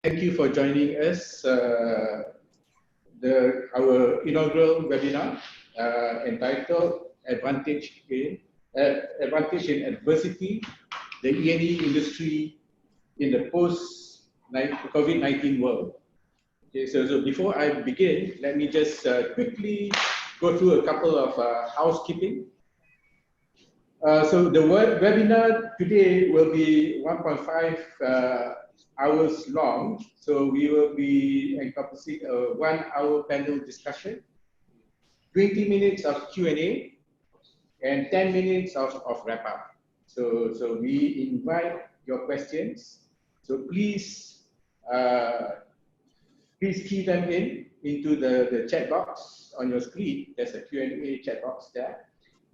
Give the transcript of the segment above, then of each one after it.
Thank you for joining us, our inaugural webinar entitled Advantage in Adversity, the E&E Industry in the Post-COVID-19 World. Okay, so before I begin, let me just quickly go through a couple of housekeeping. So the webinar today will be 1.5 hours long. So we will be encompassing a 1-hour panel discussion, 20 minutes of Q&A, and 10 minutes of wrap up. So we invite your questions. So please key them into the chat box on your screen. There's a Q&A chat box there.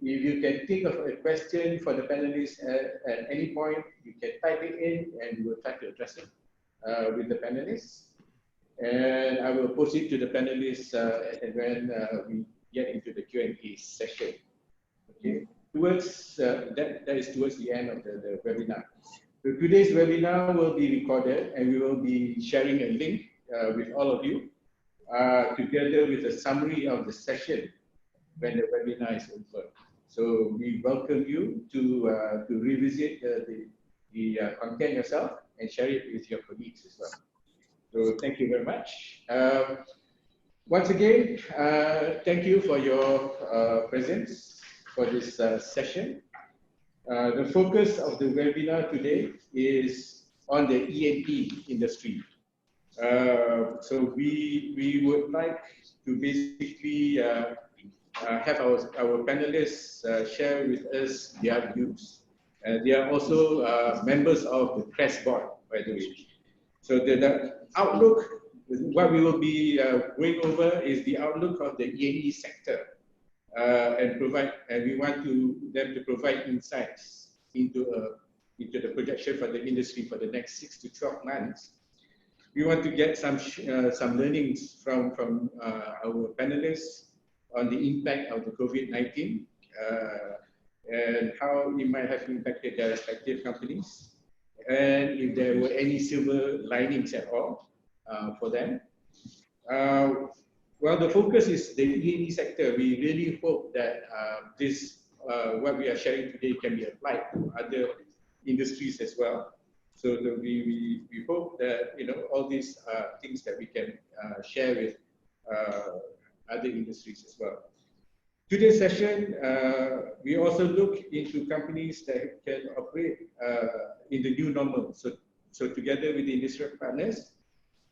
If you can think of a question for the panelists at any point, you can type it in and we'll try to address it with the panelists. And I will post it to the panelists when we get into the Q&A session. Okay, towards that is towards the end of the webinar. So today's webinar will be recorded and we will be sharing a link with all of you together with a summary of the session when the webinar is over. So we welcome you to revisit the content yourself and share it with your colleagues as well. So thank you very much. Once again, thank you for your presence for this session. The focus of the webinar today is on the E&E industry. So we would like to basically have our panelists share with us their views. They are also members of the CREST board, by the way. So the outlook, what we will be going over is the outlook of the E&E sector, and we want them to provide insights into the projection for the industry for the next 6 to 12 months. We want to get some learnings from our panelists on the impact of the COVID-19 and how it might have impacted their respective companies, and if there were any silver linings at all for them. Well, the focus is the E&E sector. We really hope that what we are sharing today can be applied to other industries as well. So we hope that all these things that we can share with other industries as well. Today's session, we also look into companies that can operate in the new normal. So together with the industrial partners,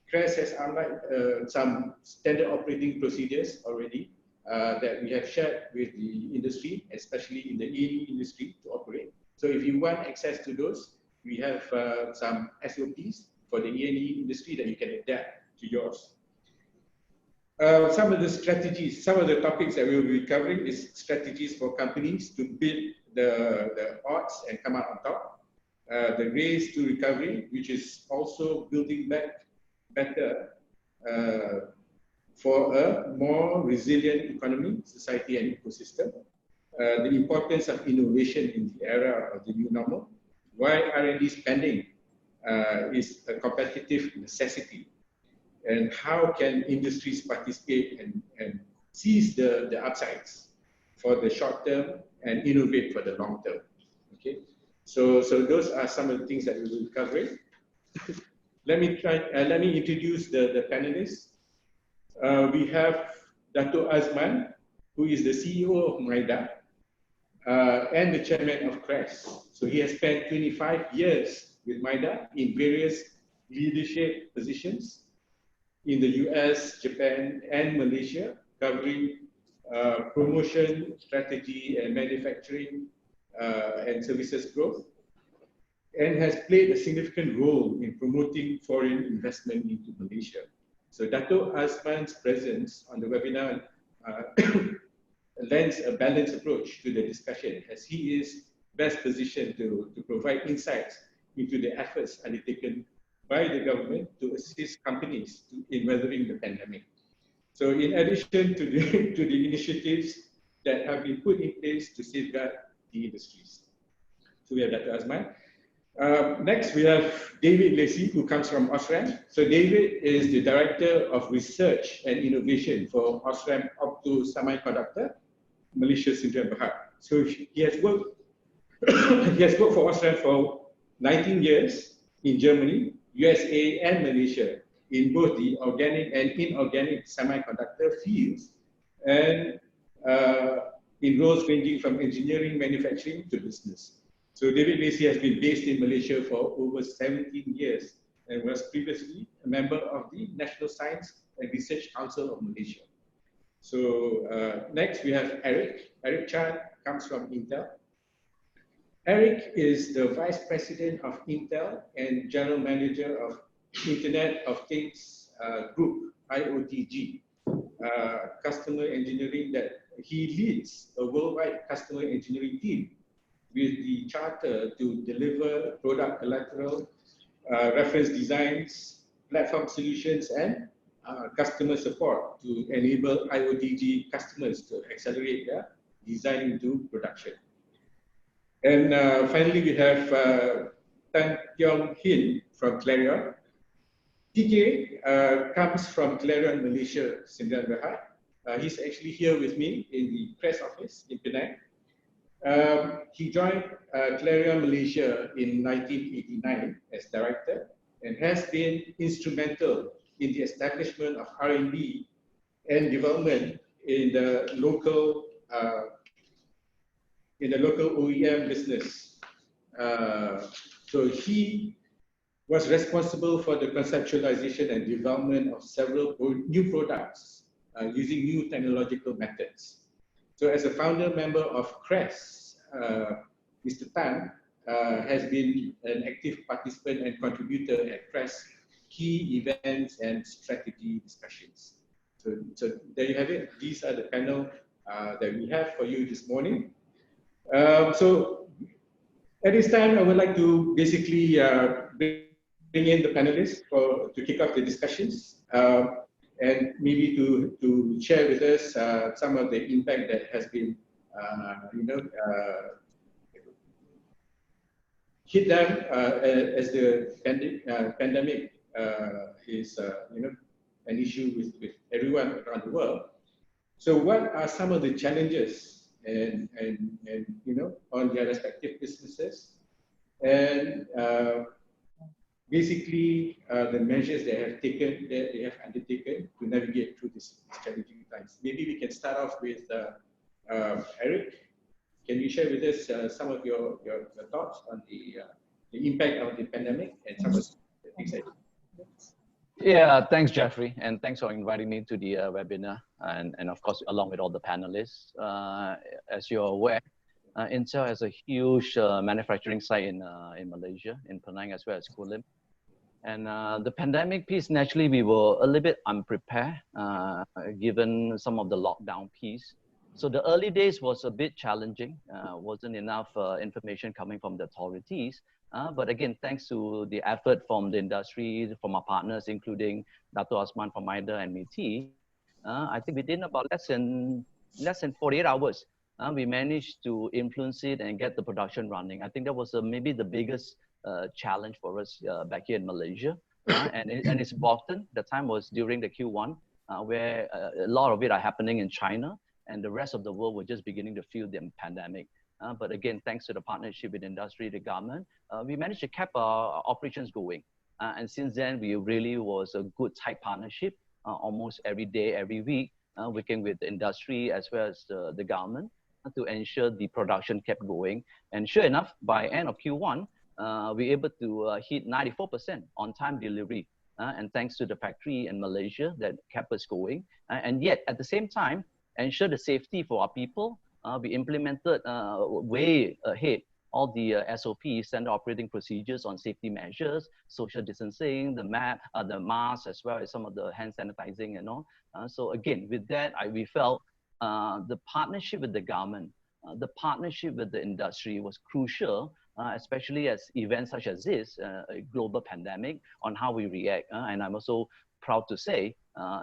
CREST has outlined some standard operating procedures already that we have shared with the industry, especially in the E&E industry, to operate. So if you want access to those, we have some SOPs for the E&E industry that you can adapt to yours. Some of the strategies, some of the topics that we will be covering is strategies for companies to beat the odds and come out on top. The race to recovery, which is also building back better for a more resilient economy, society, and ecosystem. The importance of innovation in the era of the new normal. Why R&D spending is a competitive necessity, and how can industries participate and seize the upsides for the short term and innovate for the long term. Okay, so those are some of the things that we will be covering. Let me introduce the panelists. We have Dato Azman, who is the CEO of MIDA and the chairman of CREST. So he has spent 25 years with MIDA in various leadership positions in the US, Japan, and Malaysia, covering promotion, strategy, and manufacturing and services growth, and has played a significant role in promoting foreign investment into Malaysia. So Dato Azman's presence on the webinar lends a balanced approach to the discussion, as he is best positioned to provide insights into the efforts undertaken by the government to assist companies in weathering the pandemic. So in addition to the initiatives that have been put in place to safeguard the industries. So we have Dr. Azman. Next, we have David Lacey, who comes from OSRAM. So David is the Director of Research and Innovation for OSRAM Opto Semiconductor, Malaysia, Sdn Bhd. So he has worked for OSRAM for 19 years in Germany, USA, and Malaysia in both the organic and inorganic semiconductor fields, and in roles ranging from engineering, manufacturing to business. So David Lacey has been based in Malaysia for over 17 years and was previously a member of the National Science and Research Council of Malaysia. So next we have Eric. Eric Chan comes from Intel. Eric is the Vice President of Intel and General Manager of Internet of Things Group, IOTG, customer engineering that he leads a worldwide customer engineering team with the charter to deliver product collateral, reference designs, platform solutions, and customer support to enable IOTG customers to accelerate their design into production. And finally, we have Teong Khin from CLARION. TK comes from CLARION Malaysia, Sdn Bhd. He's actually here with me in the CREST office in Penang. He joined CLARION Malaysia in 1989 as director and has been instrumental in the establishment of R&D and development in the local OEM business. So he was responsible for the conceptualization and development of several new products using new technological methods. So as a founder member of CREST, Mr. Tan has been an active participant and contributor at CREST key events and strategy discussions. So there you have it. These are the panel that we have for you this morning. So at this time, I would like to basically bring in the panelists to kick off the discussions and maybe to share with us some of the impact that has been, hit them as the pandemic is, an issue with everyone around the world. So what are some of the challenges and on their respective businesses, and basically the measures they have undertaken to navigate through this challenging times. Maybe we can start off with Eric. Can you share with us some of your thoughts on the impact of the pandemic and some of the things that Yeah, thanks, Jaffri, and thanks for inviting me to the webinar, and of course, along with all the panelists. As you're aware, Intel has a huge manufacturing site in Malaysia, in Penang, as well as Kulim. And the pandemic piece, naturally, we were a little bit unprepared, given some of the lockdown piece. So the early days was a bit challenging, wasn't enough information coming from the authorities. But again, thanks to the effort from the industry, from our partners, including Dato Azman from MIDA and MIDA, I think within about less than 48 hours, we managed to influence it and get the production running. I think that was maybe the biggest challenge for us back here in Malaysia. And it's important. The time was during the Q1, where a lot of it are happening in China, and the rest of the world were just beginning to feel the pandemic. But again, thanks to the partnership with industry, the government, we managed to keep our operations going. And since then, we really was a good tight partnership, almost every day, every week, working with the industry as well as the government to ensure the production kept going. And sure enough, by end of Q1, we were able to hit 94% on-time delivery. And thanks to the factory in Malaysia that kept us going. And yet, at the same time, ensure the safety for our people. We implemented way ahead all the SOPs, standard operating procedures on safety measures, social distancing, the mask, as well as some of the hand sanitizing and all. So again, with that, we felt the partnership with the government, the partnership with the industry was crucial, especially as events such as this, a global pandemic, on how we react. And I'm also proud to say,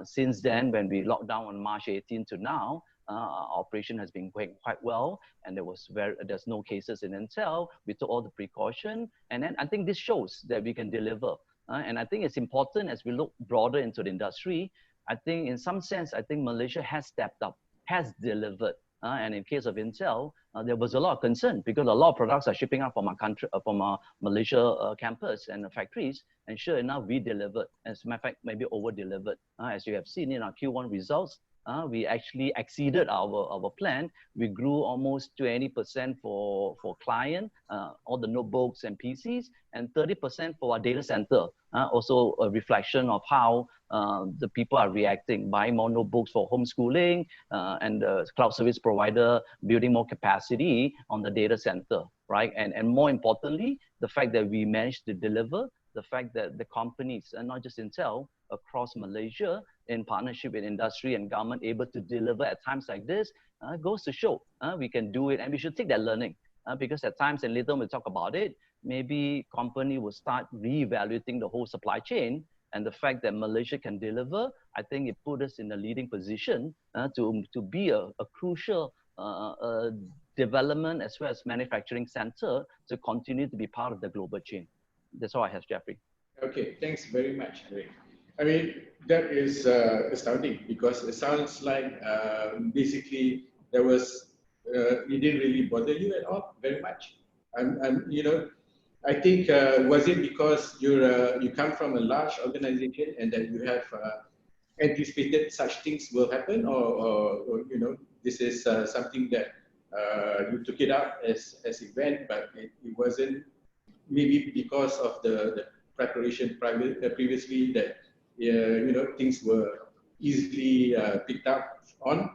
since then, when we locked down on March 18 to now, Our operation has been going quite well, and there's no cases in Intel. We took all the precaution, and then I think this shows that we can deliver. And I think it's important as we look broader into the industry. I think in some sense, I think Malaysia has stepped up, has delivered. And in case of Intel, there was a lot of concern because a lot of products are shipping out from our country, from our Malaysia campus and the factories. And sure enough, we delivered. As a matter of fact, maybe over-delivered. As you have seen in our Q1 results, we actually exceeded our plan. We grew almost 20% for client, all the notebooks and PCs, and 30% for our data center. Also a reflection of how the people are reacting, buying more notebooks for homeschooling, and the cloud service provider building more capacity on the data center, right? And more importantly, the fact that we managed to deliver, the fact that the companies, and not just Intel, across Malaysia, in partnership with industry and government, able to deliver at times like this, goes to show we can do it, and we should take that learning. Because at times, and later we'll talk about it, maybe company will start reevaluating the whole supply chain, and the fact that Malaysia can deliver, I think it put us in a leading position to be a crucial development as well as manufacturing center to continue to be part of the global chain. That's all I have, Jaffri. Okay, thanks very much, Ray. I mean, that is astounding because it sounds like basically there was, it didn't really bother you at all very much. You know, I think, was it because you come from a large organization and that you have anticipated such things will happen, or you know, this is something that you took it up as event, but it wasn't maybe because of the preparation previously that you know, things were easily picked up on?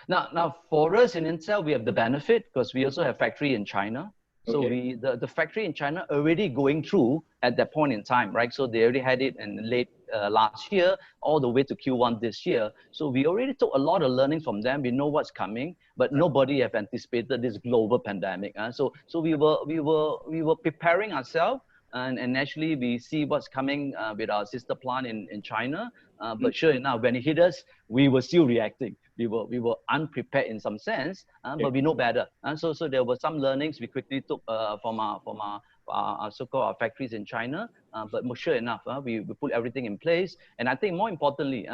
Now, for us in Intel, we have the benefit because we also have factory in China. So okay. The factory in China already going through at that point in time, right? So they already had it in late last year, all the way to Q1 this year. So we already took a lot of learnings from them. We know what's coming, but nobody have anticipated this global pandemic. So we were preparing ourselves. And naturally, we see what's coming with our sister plant in China. But sure enough, when it hit us, we were still reacting. We were unprepared in some sense, but we know better. And so there were some learnings we quickly took from our so-called our factories in China. But sure enough, we put everything in place. And I think more importantly,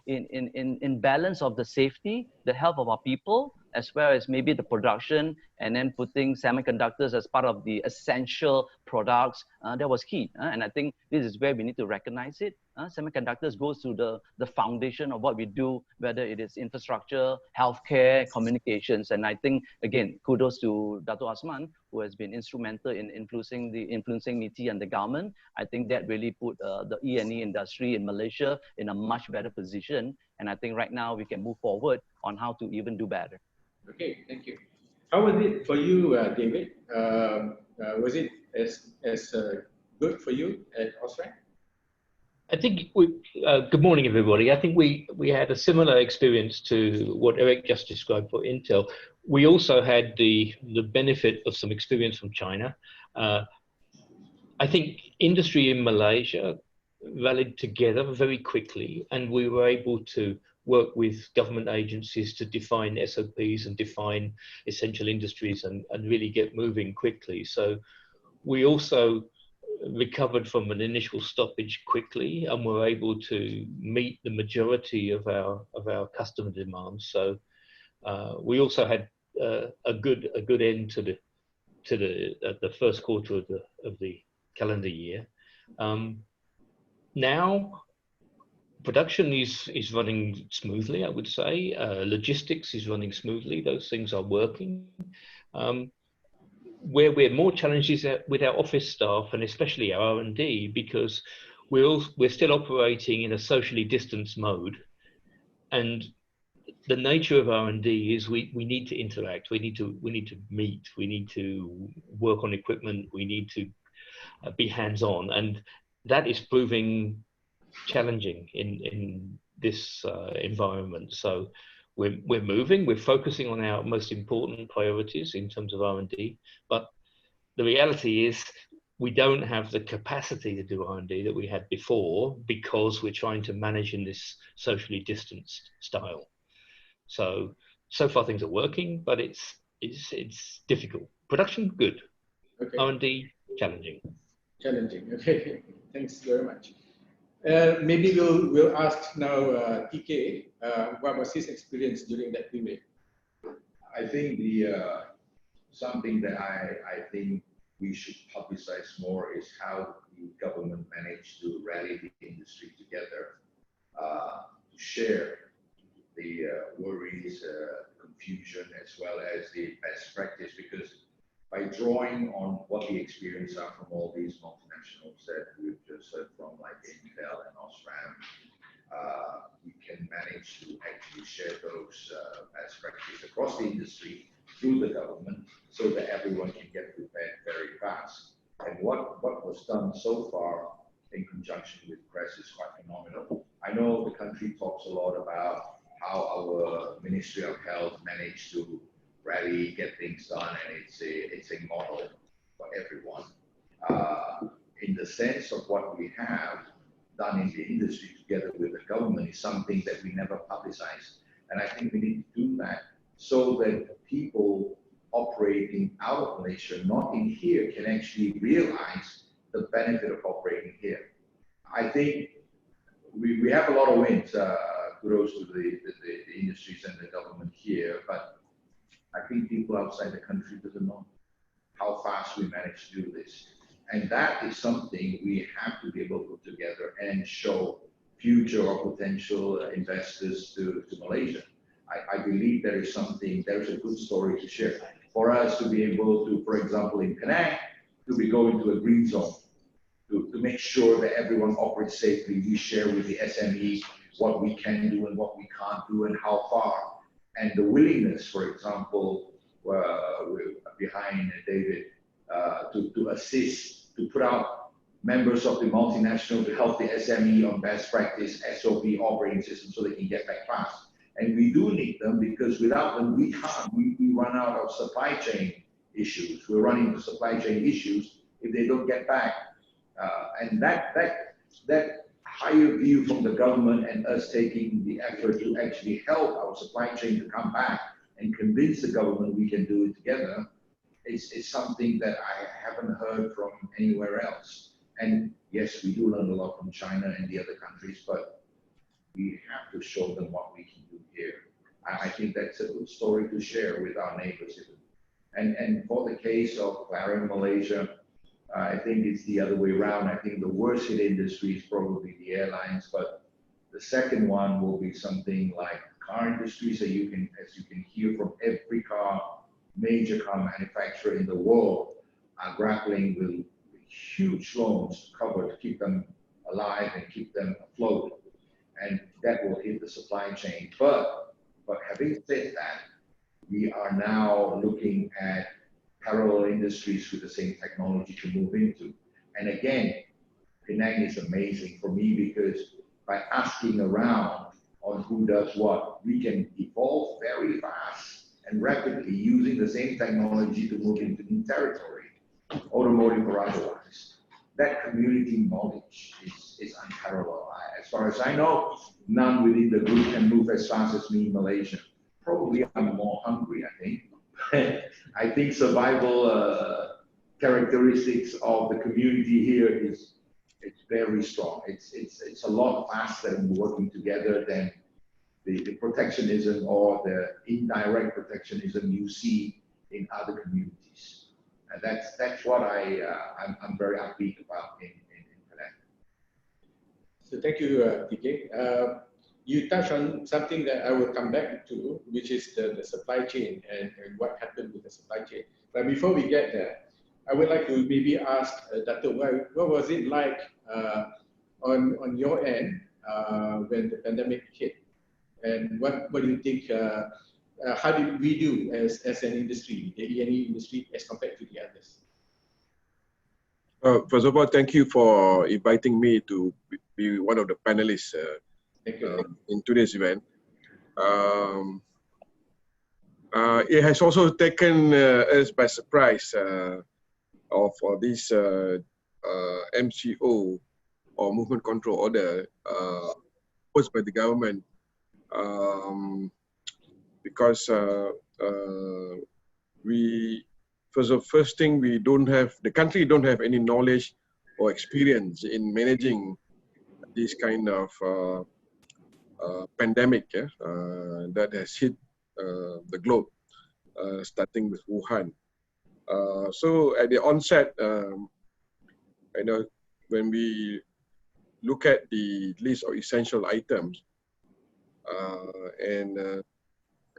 in balance of the safety, the health of our people, as well as maybe the production, and then putting semiconductors as part of the essential products, that was key. And I think this is where we need to recognize it. Semiconductors goes to the foundation of what we do, whether it is infrastructure, healthcare, communications. And I think, again, kudos to Dato Azman, who has been instrumental in influencing MITI and the government. I think that really put the E&E industry in Malaysia in a much better position. And I think right now we can move forward on how to even do better. Okay, thank you. How was it for you, David? Was it as good for you at OSRAM? I think good morning, everybody. I think we had a similar experience to what Eric just described for Intel. We also had the benefit of some experience from China. I think industry in Malaysia rallied together very quickly, and we were able to work with government agencies to define SOPs and define essential industries and really get moving quickly. So we also recovered from an initial stoppage quickly and were able to meet the majority of our customer demands. So we also had a good end to the first quarter of the calendar year. Now production is running smoothly, I would say. Logistics is running smoothly. Those things are working. Where we're more challenged is with our office staff, and especially our R&D, because we're still operating in a socially distanced mode. And the nature of R&D is we need to interact. We need to meet. We need to work on equipment. We need to be hands-on, and that is proving challenging in this environment. So we're moving, we're focusing on our most important priorities in terms of R&D, but the reality is we don't have the capacity to do R&D that we had before because we're trying to manage in this socially distanced style. So far things are working, but it's difficult. Production good, Okay. R&D challenging. Challenging. Okay. Thanks very much. Maybe we'll ask now TK what was his experience during that period. I think something that I think we should publicize more is how the government managed to rally the industry together to share the worries, confusion, as well as the best practice, because by drawing on what the experience are from all these multinationals that we've just heard from, like Intel and OSRAM, we can manage to actually share those best practices across the industry through the government so that everyone can get prepared very fast. And what was done so far in conjunction with CREST is quite phenomenal. I know the country talks a lot about how our Ministry of Health managed to rally, get things done, and it's a model for everyone. In the sense of what we have done in the industry together with the government is something that we never publicize. And I think we need to do that so that people operating out of Malaysia, not in here, can actually realize the benefit of operating here. I think we have a lot of wins, kudos to the industries and the government here, but I think people outside the country doesn't know how fast we managed to do this. And that is something we have to be able to put together and show future or potential investors to Malaysia. I believe there is a good story to share. For us to be able to, for example, in Penang, to be going to a green zone, to make sure that everyone operates safely. We share with the SME what we can do and what we can't do and how far. And the willingness, for example, behind David, to assist, to put out members of the multinational to help the SME on best practice, SOP, operating system so they can get back fast. And we do need them because without them, we can't. We run out of supply chain issues. We're running into supply chain issues if they don't get back. And that higher view from the government and us taking the effort to actually help our supply chain to come back and convince the government we can do it together is something that I haven't heard from anywhere else. And yes, we do learn a lot from China and the other countries, but we have to show them what we can do here. I think that's a good story to share with our neighbors. And for the case of CLARION Malaysia, I think it's the other way around. I think the worst hit industry is probably the airlines, but the second one will be something like car industry. So as you can hear from every major car manufacturer in the world are grappling with huge loans to cover to keep them alive and keep them afloat. And that will hit the supply chain. But having said that, we are now looking at parallel industries with the same technology to move into. And again, Penang is amazing for me because by asking around on who does what, we can evolve very fast and rapidly using the same technology to move into new territory, automotive or otherwise. That community knowledge is unparalleled. As far as I know, none within the group can move as fast as me in Malaysia. Probably I'm more hungry, I think. I think survival characteristics of the community here it's very strong. It's a lot faster in working together than the protectionism or the indirect protectionism you see in other communities. And that's what I'm very upbeat about in Penang. So thank you, TK. You touched on something that I will come back to, which is the supply chain and what happened with the supply chain. But before we get there, I would like to maybe ask Dato, what was it like on your end when the pandemic hit? And what do you think, how did we do as an industry, the E&E industry, as compared to the others? First of all, thank you for inviting me to be one of the panelists in today's event. It has also taken us by surprise of this MCO or movement control order posed by the government. because first thing, the country don't have any knowledge or experience in managing this kind of pandemic that has hit the globe, starting with Wuhan. So at the onset, when we look at the list of essential items, and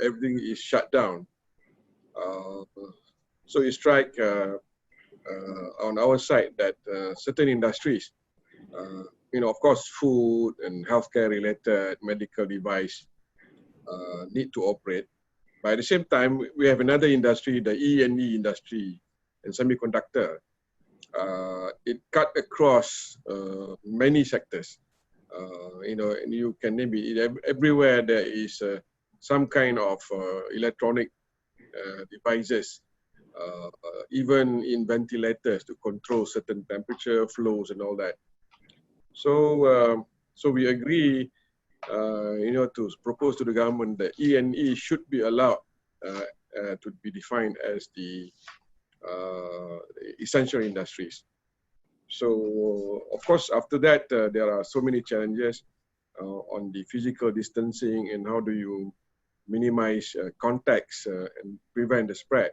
everything is shut down, so it strike on our side that certain industries, of course, food and healthcare related medical device need to operate. But at the same time, we have another industry, the E&E industry and semiconductor. It cut across many sectors. And you can name it. Everywhere there is some kind of electronic devices, even in ventilators to control certain temperature flows and all that. So, so we agree, to propose to the government that E&E should be allowed to be defined as the essential industries. So, of course, after that, there are so many challenges on the physical distancing and how do you minimize contacts and prevent the spread.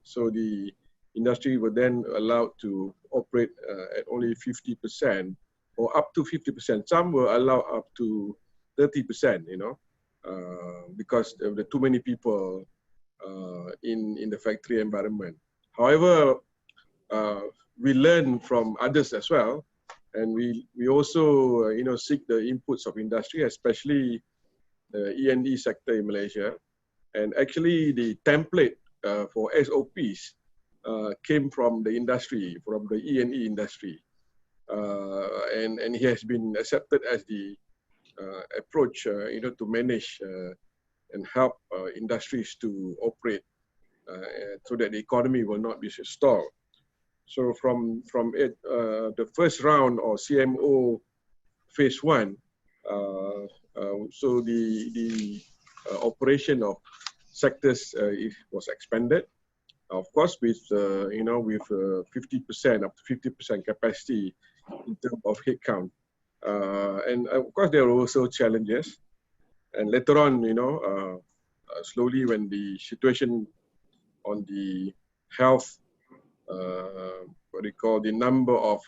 So the industry were then allowed to operate at only 50% or up to 50%. Some were allowed up to 30%, because there were too many people in the factory environment. However, we learn from others as well, and we also seek the inputs of industry, especially the E&E sector in Malaysia. And actually, the template for SOPs came from the industry, from the E&E industry, and it has been accepted as the approach, to manage and help industries to operate so that the economy will not be stalled. So from it, the first round or CMO phase 1, so the operation of sectors was expanded, of course, with with 50% up to 50% capacity in terms of headcount, and of course there are also challenges. And later on, slowly when the situation on the health, the number of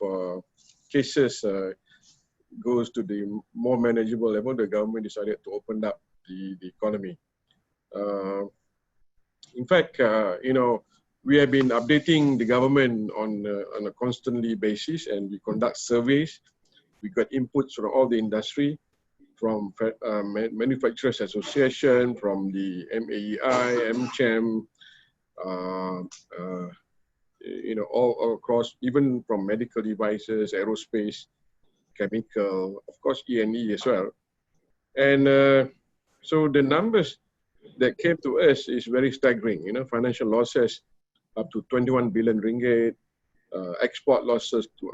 cases goes to the more manageable level, the government decided to open up the economy. In fact, we have been updating the government on a constantly basis, and we conduct surveys. We got inputs from all the industry, from Manufacturers Association, from the MAEI, MCHAM, all across, even from medical devices, aerospace, chemical, of course, E&E as well. And so the numbers that came to us is very staggering. Financial losses up to 21 billion ringgit, export losses to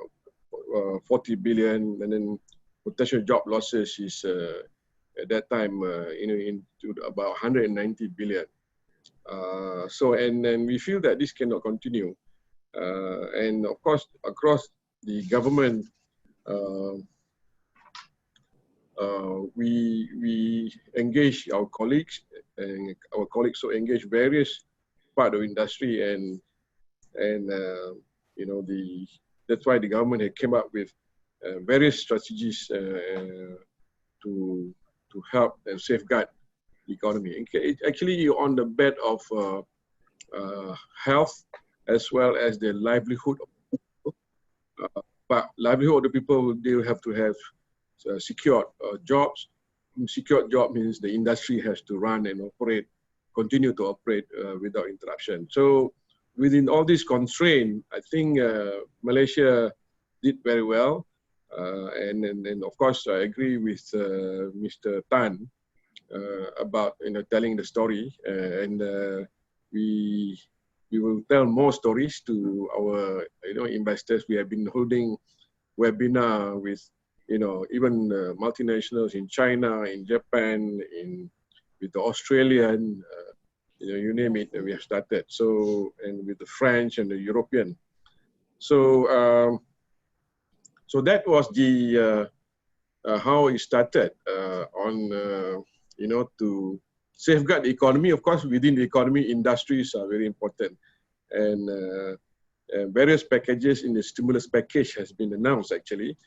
40 billion, and then potential job losses is at that time into about 190 billion. So and we feel that this cannot continue, and of course across the government, we engage our colleagues, and our colleagues so engage various part of industry, and that's why the government had came up with various strategies to help and safeguard the economy. It's actually on the bed of health as well as the livelihood of people. But livelihood of the people, they will have to have secured jobs. Secured job means the industry has to run and operate, continue to operate without interruption. So within all these constraints, I think Malaysia did very well. And of course, I agree with Mr. Tan about telling the story, and we will tell more stories to our investors. We have been holding webinar with even multinationals in China, in Japan, in with the Australian, you name it, we have started. So, and with the French and the European. So, so that was the how it started on, to safeguard the economy. Of course, within the economy, industries are very important. And various packages in the stimulus package has been announced actually.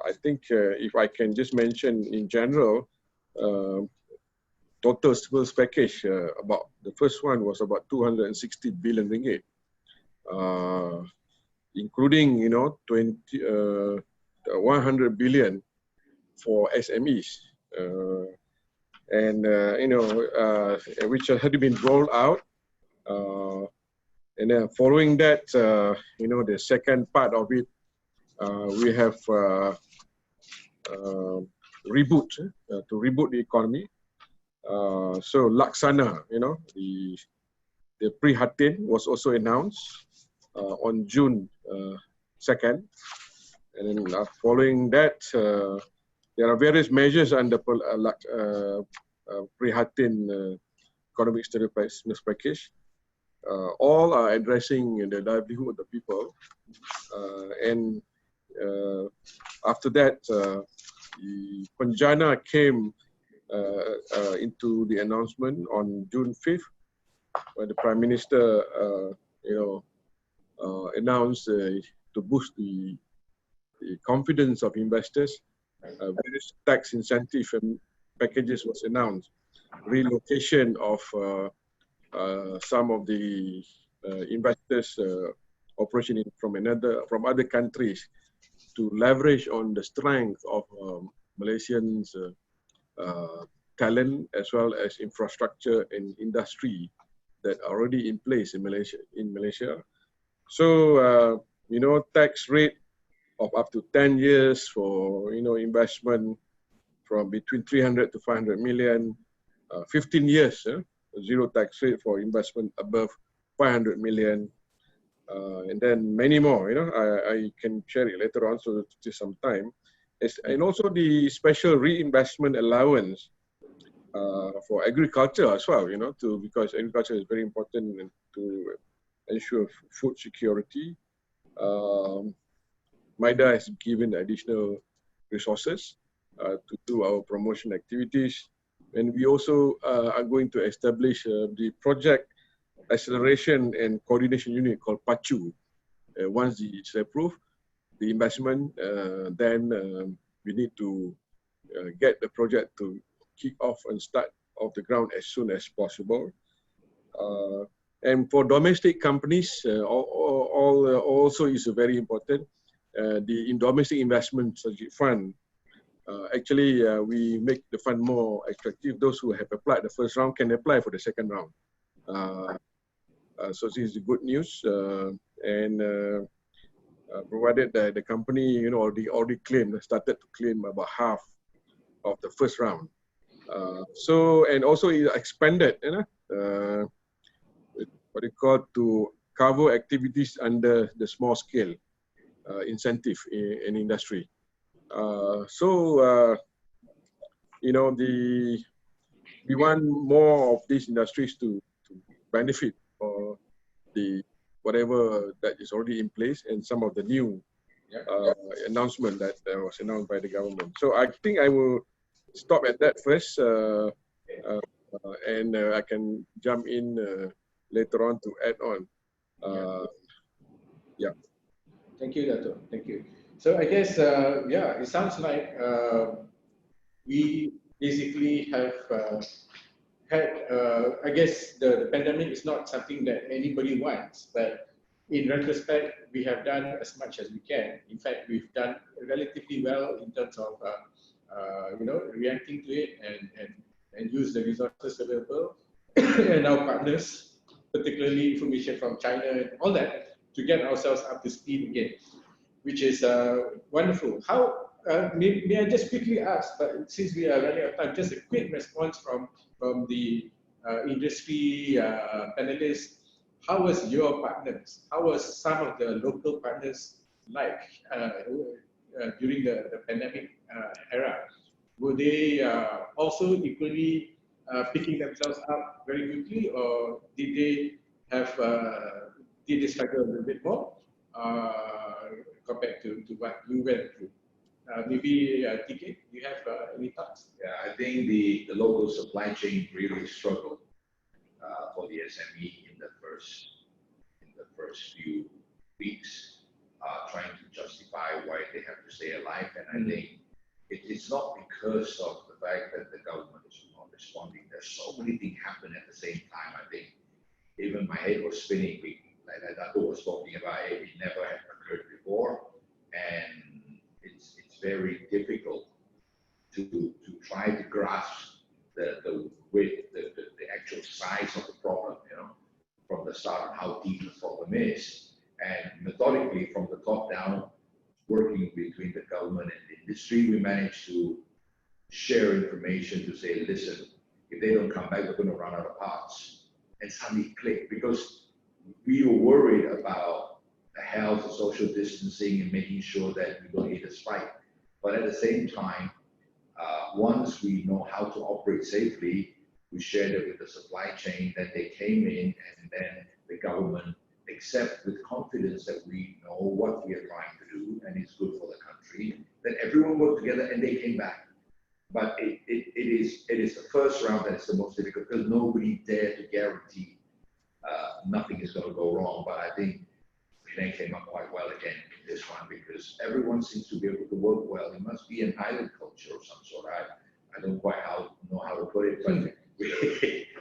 I think if I can just mention in general, total stimulus package, about the first one was about 260 billion ringgit, including 100 billion for SMEs, which had been rolled out. And then following that, the second part of it, we have reboot to reboot the economy. So Laksana, the Prihatin was also announced on June 2nd. And then following that, there are various measures under Prihatin economic stimulus package. All are addressing the livelihood of the people. And after that, the Penjana came into the announcement on June 5th, where the Prime Minister, announced to boost the confidence of investors. Various tax incentive and packages was announced. Relocation of some of the investors operation from other countries to leverage on the strength of Malaysians' talent as well as infrastructure and industry that are already in place in Malaysia. So tax rate of up to 10 years for investment from between 300 to 500 million, 15 years. Zero tax rate for investment above 500 million, and then many more. I can share it later on, so to some time. And also the special reinvestment allowance for agriculture as well. Because agriculture is very important to ensure food security. MIDA has given additional resources to do our promotion activities. And we also are going to establish the Project Acceleration and Coordination Unit called PACU. Once it's approved, the investment, then we need to get the project to kick off and start off the ground as soon as possible. And for domestic companies, also is very important. The domestic investment strategic fund. Actually, we make the fund more attractive. Those who have applied the first round can apply for the second round. So this is good news. Provided that the company, already started to claim about half of the first round. And also it expanded, what they call to cover activities under the small scale incentive in industry. We want more of these industries to benefit for the whatever that is already in place and some of the new announcement that was announced by the government. So I think I will stop at that first, and I can jump in later on to add on. Thank you, Dato. Thank you. So I guess, it sounds like we basically have had, I guess the pandemic is not something that anybody wants, but in retrospect, we have done as much as we can. In fact, we've done relatively well in terms of, reacting to it and use the resources available and our partners, particularly information from China and all that, to get ourselves up to speed again, which is wonderful. How, may I just quickly ask, but since we are running out of time, just a quick response from the industry panelists. How was your partners? How was some of the local partners like during the pandemic era? were they also equally picking themselves up very quickly, or did they struggle a little bit more compared to what you went through? Maybe TK, do you have any thoughts? Yeah, I think the local supply chain really struggled for the SME in the first few weeks, trying to justify why they have to stay alive. And I think it's not because of the fact that the government is not responding. There's so many things happen at the same time. I think even my head was spinning. Like Dato was talking about it never had occurred before, and it's very difficult to try to grasp the actual size of the problem, you know, from the start, how deep the problem is, and methodically from the top down, working between the government and the industry, we managed to share information to say, listen, if they don't come back, we're going to run out of parts. And suddenly click, because we were worried about the health, the social distancing, and making sure that we don't hit a spike. But at the same time, once we know how to operate safely, we shared it with the supply chain, that they came in, and then the government accept with confidence that we know what we are trying to do and it's good for the country. Then everyone worked together and they came back. But it is the first round that is the most difficult, because nobody dared to guarantee nothing is going to go wrong. But I think Khin came up quite well again in this one, because everyone seems to be able to work well. It must be an island culture of some sort. I don't quite know how to put it, but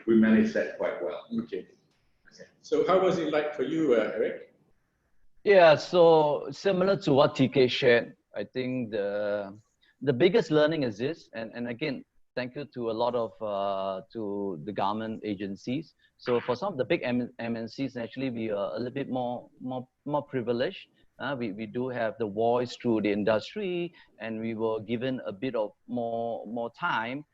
we managed that quite well. Okay. So how was it like for you, Eric? Yeah, so similar to what TK shared, I think the biggest learning is this, and again, thank you to a lot of to the government agencies. So for some of the big MNCs, actually we are a little bit more privileged. We do have the voice through the industry, and we were given a bit of more time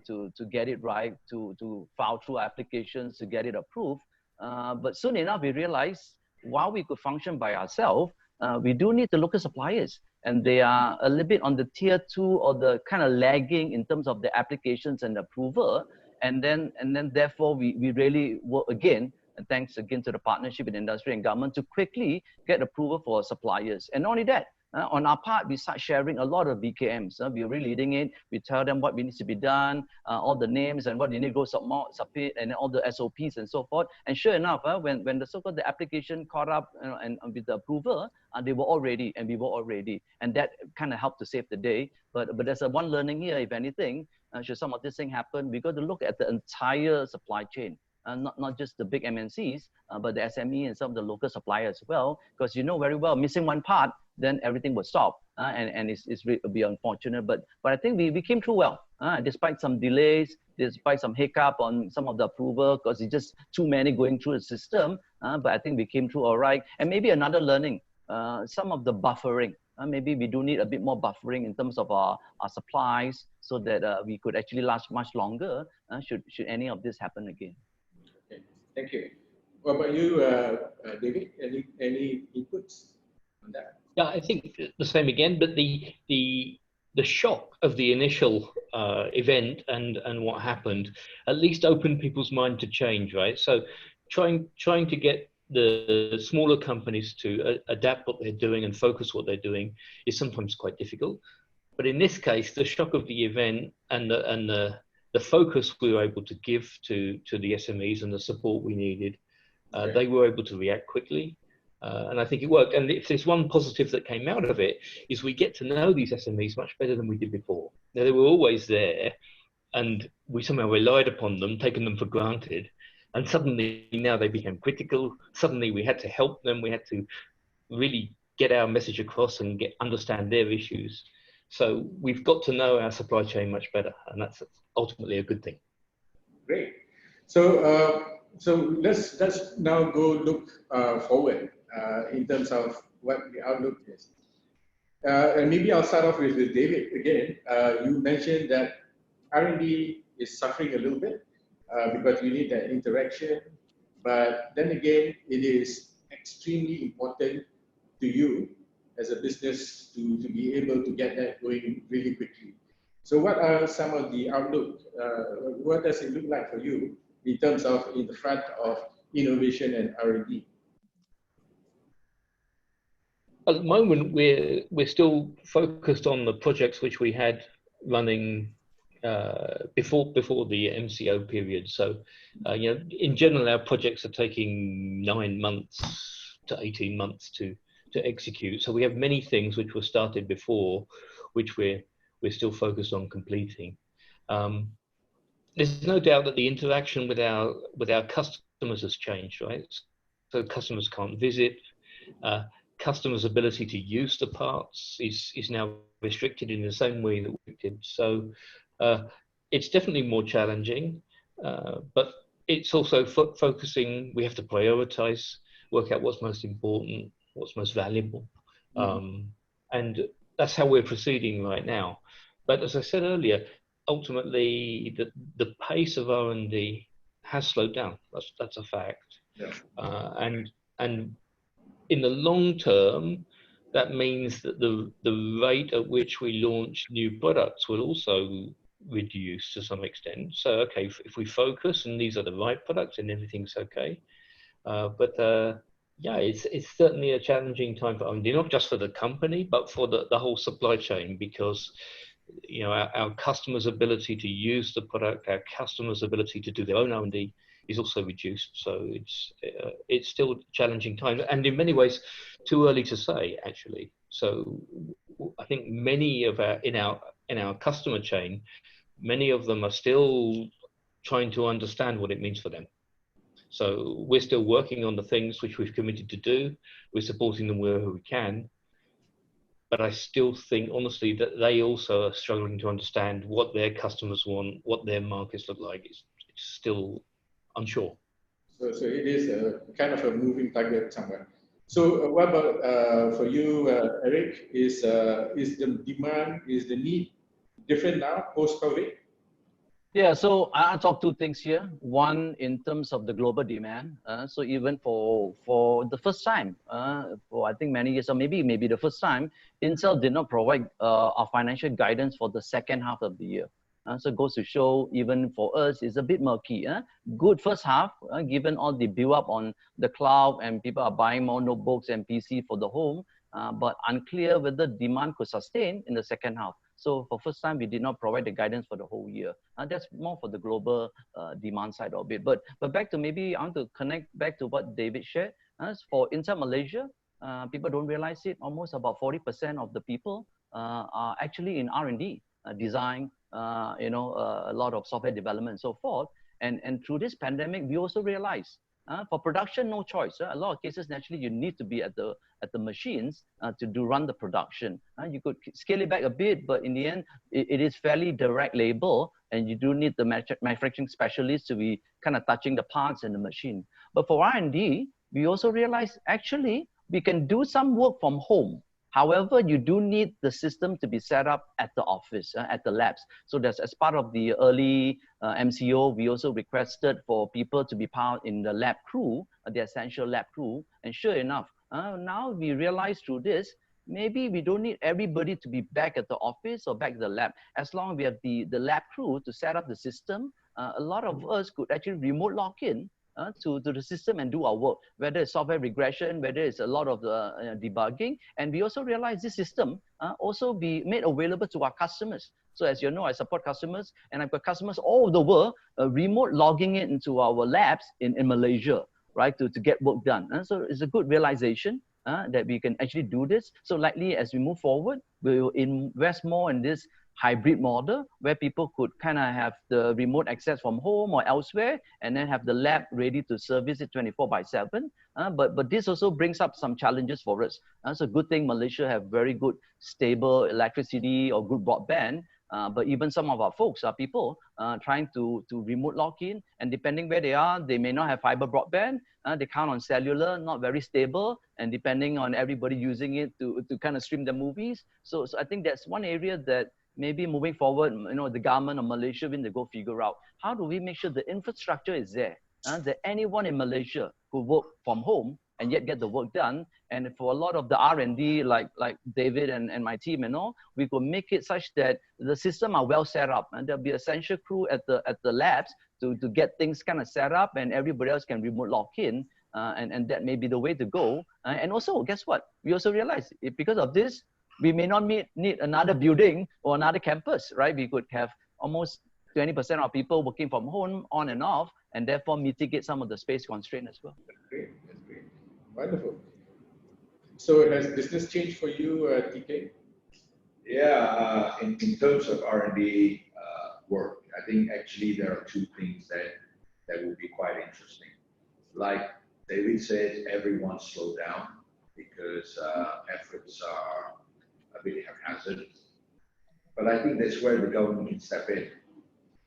to get it right, to file through applications to get it approved. But soon enough, we realized while we could function by ourselves, we do need the local suppliers, and they are a little bit on the tier 2 or the kind of lagging in terms of the applications and approval. And then therefore we really work again, and thanks again to the partnership with industry and government, to quickly get approval for suppliers. And not only that, on our part, we start sharing a lot of BKMs. We're really leading it. We tell them what needs to be done, all the names and what they need to go submit, and all the SOPs and so forth. And sure enough, when the so-called the application caught up and with the approval, they were all ready, and we were all ready. And that kind of helped to save the day. But there's one learning here, if anything, should some of this thing happen, we got to look at the entire supply chain. Not just the big MNCs, but the SME and some of the local suppliers as well, because you know very well, missing one part, then everything will stop, and it'll be unfortunate. But I think we came through well, despite some delays, despite some hiccup on some of the approval, because it's just too many going through the system. But I think we came through all right. And maybe another learning, some of the buffering. Maybe we do need a bit more buffering in terms of our supplies, so that we could actually last much longer should any of this happen again. Okay, thank you. What about you, David? Any inputs on that? Yeah, I think the same again, but the shock of the initial event and what happened at least opened people's mind to change, right? So trying to get the smaller companies to adapt what they're doing and focus what they're doing is sometimes quite difficult. But in this case, the shock of the event and the focus we were able to give to the SMEs and the support we needed, they were able to react quickly. And I think it worked. And if there's one positive that came out of it, is we get to know these SMEs much better than we did before. Now, they were always there, and we somehow relied upon them, taken them for granted. And suddenly now they became critical. Suddenly we had to help them. We had to really get our message across and understand their issues. So we've got to know our supply chain much better, and that's ultimately a good thing. Great. So let's now go look forward in terms of what the outlook is. And maybe I'll start off with David again. You mentioned that R&D is suffering a little bit because you need that interaction. But then again, it is extremely important to you as a business to be able to get that going really quickly. So what are some of the outlook? What does it look like for you in terms of in the front of innovation and R&D? At the moment, we're still focused on the projects which we had running before the MCO period. So, you know, in general, our projects are taking 9 months to 18 months to execute. So we have many things which were started before, which we're still focused on completing. There's no doubt that the interaction with our customers has changed, right? So customers can't visit. Customers' ability to use the parts is now restricted in the same way that we did. So it's definitely more challenging, but it's also focusing. We have to prioritize, work out what's most important, what's most valuable, and that's how we're proceeding right now. But as I said earlier, ultimately the pace of R&D has slowed down. That's a fact. Yeah. And in the long term, that means that the rate at which we launch new products will also reduce to some extent. So, okay, if we focus and these are the right products, and everything's okay. But yeah, it's certainly a challenging time for R&D, not just for the company, but for the whole supply chain, because you know our customers' ability to use the product, our customers' ability to do their own R&D is also reduced. So it's still challenging times, and in many ways too early to say, actually. So I think many of in our customer chain, many of them are still trying to understand what it means for them. So we're still working on the things which we've committed to do. We're supporting them wherever we can. But I still think, honestly, that they also are struggling to understand what their customers want, what their markets look like. It's still unsure. So it is a kind of a moving target somewhere. So what about for you, Eric? Is the demand, is the need different now post-COVID? Yeah, so I'll talk two things here. One, in terms of the global demand. So even for the first time, for I think many years, or maybe the first time, Intel did not provide our financial guidance for the second half of the year. So it goes to show, even for us, it's a bit murky. Good first half, given all the build up on the cloud and people are buying more notebooks and PC for the home, but unclear whether demand could sustain in the second half. So for first time, we did not provide the guidance for the whole year. That's more for the global demand side of it. But back to, maybe I want to connect back to what David shared. For Intel Malaysia, people don't realize it. Almost about 40% of the people are actually in R&D, design, a lot of software development and so forth. And through this pandemic, we also realized for production, no choice. A lot of cases, naturally, you need to be at the machines to run the production. You could scale it back a bit, but in the end, it is fairly direct labor, and you do need the manufacturing specialists to be kind of touching the parts in the machine. But for R&D, we also realized, actually, we can do some work from home. However, you do need the system to be set up at the office, at the labs. So that's, as part of the early MCO, we also requested for people to be part in the lab crew, the essential lab crew. And sure enough, now we realize through this, maybe we don't need everybody to be back at the office or back at the lab. As long as we have the lab crew to set up the system, a lot of us could actually remote log in to the system and do our work, whether it's software regression, whether it's a lot of the debugging. And we also realize this system also be made available to our customers. So as you know, I support customers, and I've got customers all over the world remote logging it into our labs in Malaysia, right, to get work done. So it's a good realization that we can actually do this. So likely as we move forward, we will invest more in this hybrid model where people could kind of have the remote access from home or elsewhere, and then have the lab ready to service it 24/7. But this also brings up some challenges for us. So good thing Malaysia have very good stable electricity or good broadband. But even some of our folks are people trying to remote log in, and depending where they are, they may not have fiber broadband. They count on cellular, not very stable, and depending on everybody using it to kind of stream the movies. So I think that's one area that maybe moving forward, the government of Malaysia will go figure out, how do we make sure the infrastructure is there, that anyone in Malaysia who work from home and yet get the work done. And for a lot of the R&D, like David and my team and all, we could make it such that the system are well set up, and there'll be essential crew at the labs to get things kind of set up, and everybody else can remote log in, and that may be the way to go. And also, guess what? We also realize because of this, we may not need another building or another campus, right? We could have almost 20% of people working from home on and off, and therefore mitigate some of the space constraint as well. That's great. That's great. Wonderful. So has business changed for you, TK? Yeah, in terms of R&D work, I think actually there are two things that will be quite interesting. Like David said, everyone slow down because efforts are a bit haphazard. But I think that's where the government can step in.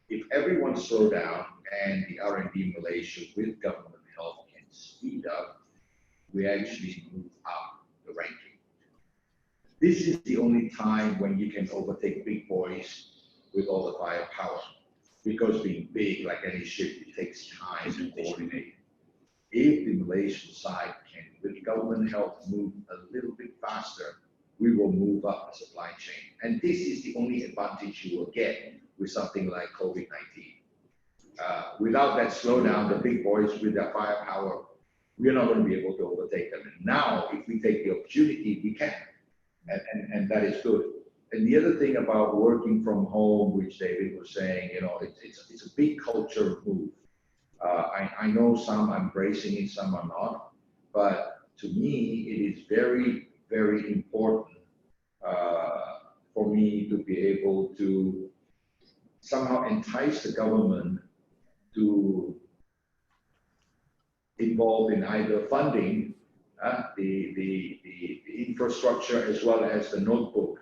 If everyone slow down and the R&D in Malaysia with government help can speed up, we actually move up the ranking. This is the only time when you can overtake big boys with all the firepower. Because being big, like any ship, it takes time to coordinate. If the Malaysian side can, with government help, move a little bit faster, we will move up the supply chain. And this is the only advantage you will get with something like COVID-19. Without that slowdown, the big boys with their firepower, we're not going to be able to overtake them. And now, if we take the opportunity, we can. And that is good. And the other thing about working from home, which David was saying, you know, it's a big culture move. I know some are embracing it, some are not. But to me, it is very, very important for me to be able to somehow entice the government to involve in either funding the infrastructure as well as the notebook,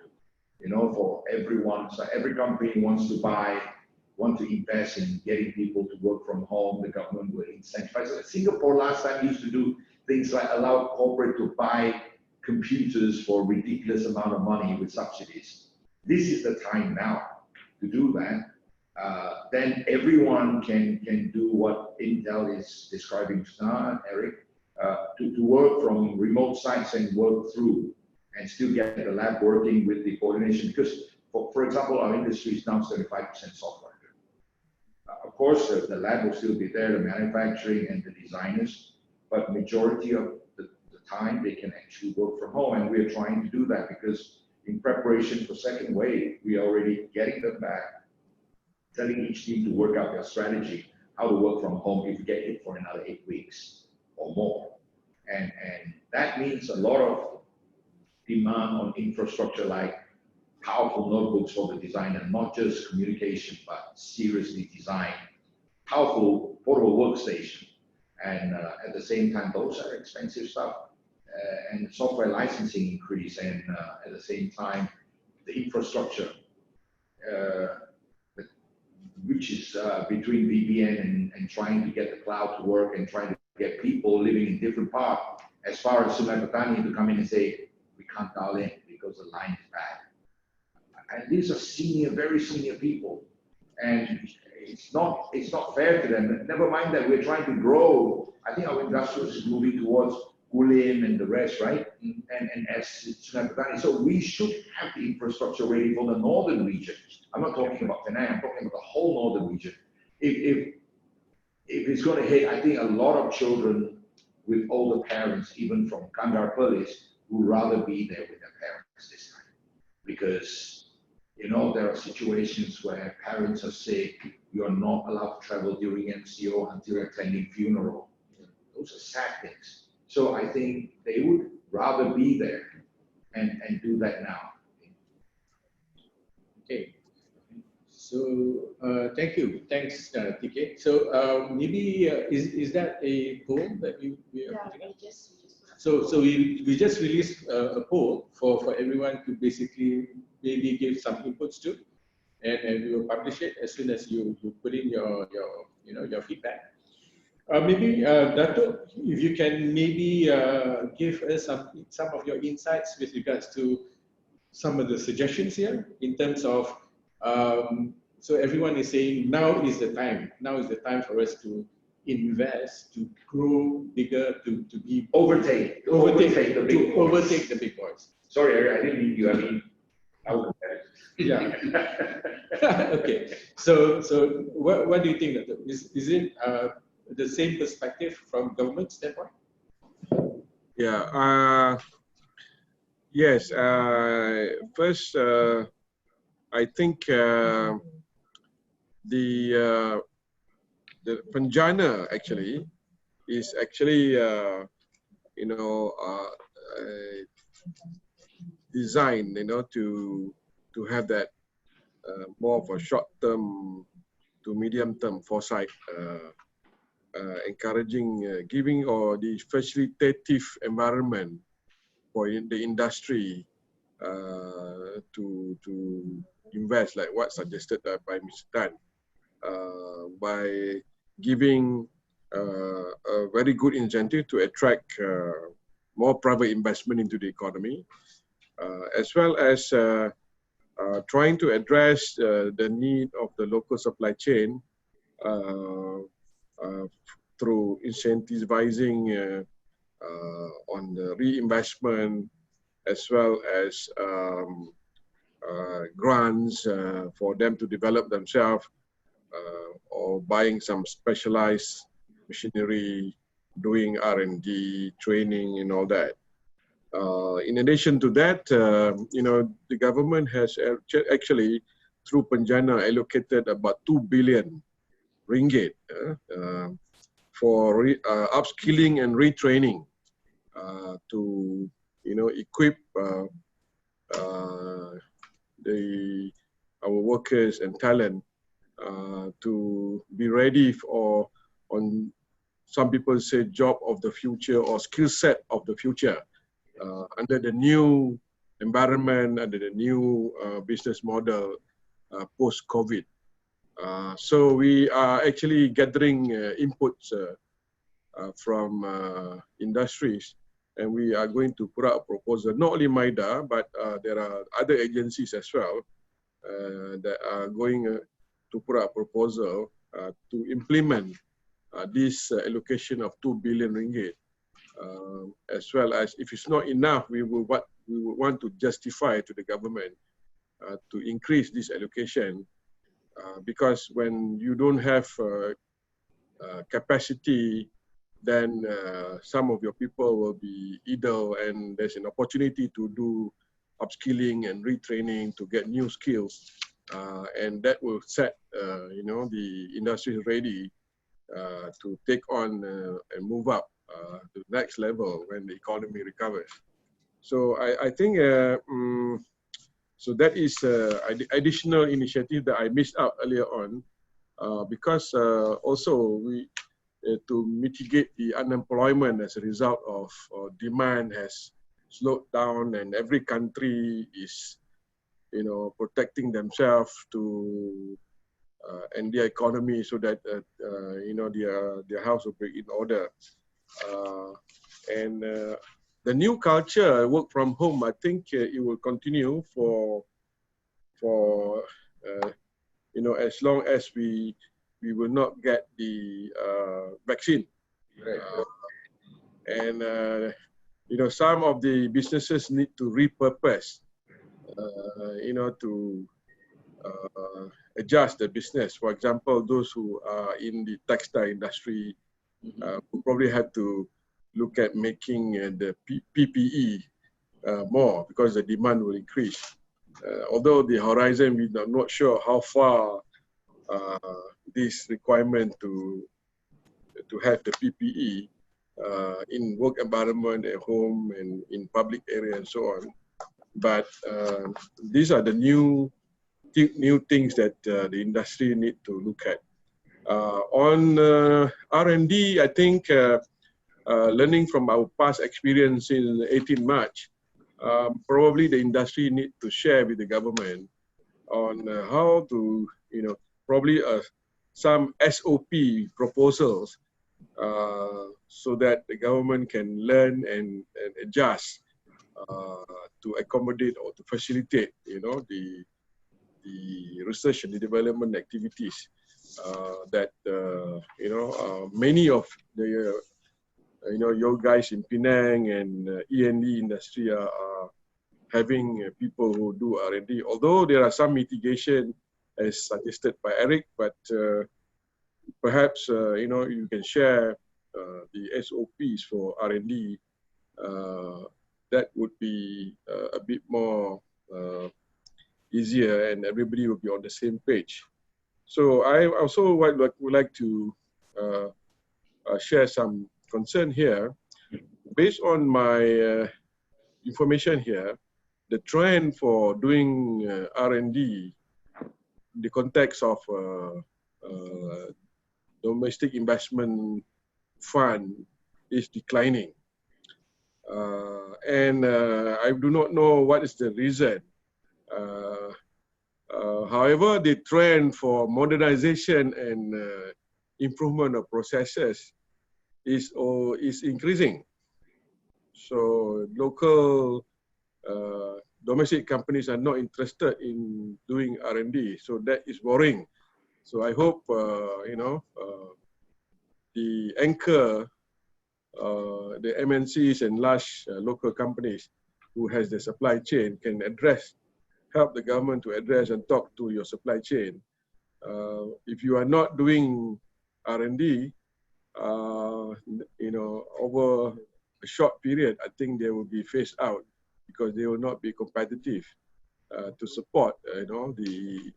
you know, for everyone. So every company wants to invest in getting people to work from home. The government will incentivize. So Singapore last time used to do things like allow corporate to buy computers for ridiculous amount of money with subsidies. This is the time now to do that. Then everyone can do what Intel is describing, Eric, to work from remote sites and work through and still get the lab working with the coordination. Because, for example, our industry is now 75% software. Of course, the lab will still be there, the manufacturing and the designers, but majority of the time they can actually work from home. And we're trying to do that because in preparation for second wave, we are already getting them back, telling each team to work out their strategy, how to work from home if we get hit for another 8 weeks or more. And that means a lot of demand on infrastructure like powerful notebooks for the designer, not just communication, but seriously designed, powerful portable workstation. And at the same time, those are expensive stuff. And software licensing increase, and at the same time, the infrastructure, which is between VPN and trying to get the cloud to work and trying to get people living in different parts, as far as Sungai Petani to come in and say, we can't dial in because the line is bad. And these are senior, very senior people. And it's not fair to them. Never mind that we're trying to grow. I think our industrials is moving towards Gulim and the rest, right? And as Sungai Petani. So we should have the infrastructure ready for the northern region. I'm not talking about Penang, I'm talking about the whole northern region. If it's going to hit, I think a lot of children with older parents, even from Kandar Perlis, would rather be there with their parents this time. Because, you know, there are situations where parents are sick, you are not allowed to travel during MCO until attending funeral. Those are sad things. So I think they would rather be there and do that now. Okay. So thank you. Thanks, TK. So maybe is that a poll that we are putting up? So we just released a poll for everyone to basically maybe give some inputs to, and we will publish it as soon as you put in your feedback. Maybe Dato, if you can maybe give us some of your insights with regards to some of the suggestions here in terms of so everyone is saying now is the time for us to invest to grow bigger, to be Overtake the big boys. Sorry, I didn't mean you. I mean our competitors. Yeah. Okay. So what do you think? Dato? Is it the same perspective from government standpoint? Yeah. Yes. First, I think the Penjana actually is actually designed to have that more of a short-term to medium-term foresight, encouraging, giving or the facilitative environment for the industry to invest, like what suggested by Mr. Tan, by giving a very good incentive to attract more private investment into the economy, as well as trying to address the need of the local supply chain through incentivizing on the reinvestment, as well as grants for them to develop themselves, or buying some specialized machinery, doing R&D, training and all that. In addition to that, the government has actually, through Penjana, allocated about 2 billion ringgit for upskilling and retraining to equip our workers and talent to be ready for, on some people say, job of the future or skill set of the future under the new environment, under the new business model post-COVID. So we are actually gathering inputs from industries, and we are going to put out a proposal, not only MIDA, but there are other agencies as well that are going to put out a proposal to implement this allocation of 2 billion ringgit, as well as, if it's not enough, we will want to justify to the government to increase this allocation, because when you don't have capacity, then some of your people will be idle, and there's an opportunity to do upskilling and retraining to get new skills, and that will set the industry ready to take on and move up to the next level when the economy recovers. So I think so that is additional initiative that I missed out earlier on, because also we to mitigate the unemployment as a result of demand has slowed down, and every country is protecting themselves to and their economy, so that their house will be in order. And the new culture, work from home, I think it will continue for as long as we will not get the vaccine. And some of the businesses need to repurpose, to adjust the business. For example, those who are in the textile industry will probably have to look at making the PPE more, because the demand will increase. Although the horizon, we are not sure how far this requirement to have the PPE in work environment, at home, and in public area, and so on. But these are the new things that the industry need to look at. On R&D, I think learning from our past experience in 18 March, probably the industry need to share with the government on how to, probably some SOP proposals so that the government can learn and adjust to accommodate or to facilitate, the research and the development activities. that many of the your guys in Penang and E&D industry are having people who do R&D. Although there are some mitigation as suggested by Eric, but perhaps you can share the SOPs for R&D. That would be a bit more easier, and everybody will be on the same page. So I also would like to share some concern here. Based on my information here, the trend for doing R&D in the context of domestic investment fund is declining. And I do not know what is the reason. However, the trend for modernization and improvement of processes is increasing. So local domestic companies are not interested in doing R&D, so that is worrying. So I hope the anchor, the MNCs and large local companies who has the supply chain can help the government to address and talk to your supply chain. If you are not doing R&D, over a short period, I think they will be phased out because they will not be competitive to support, the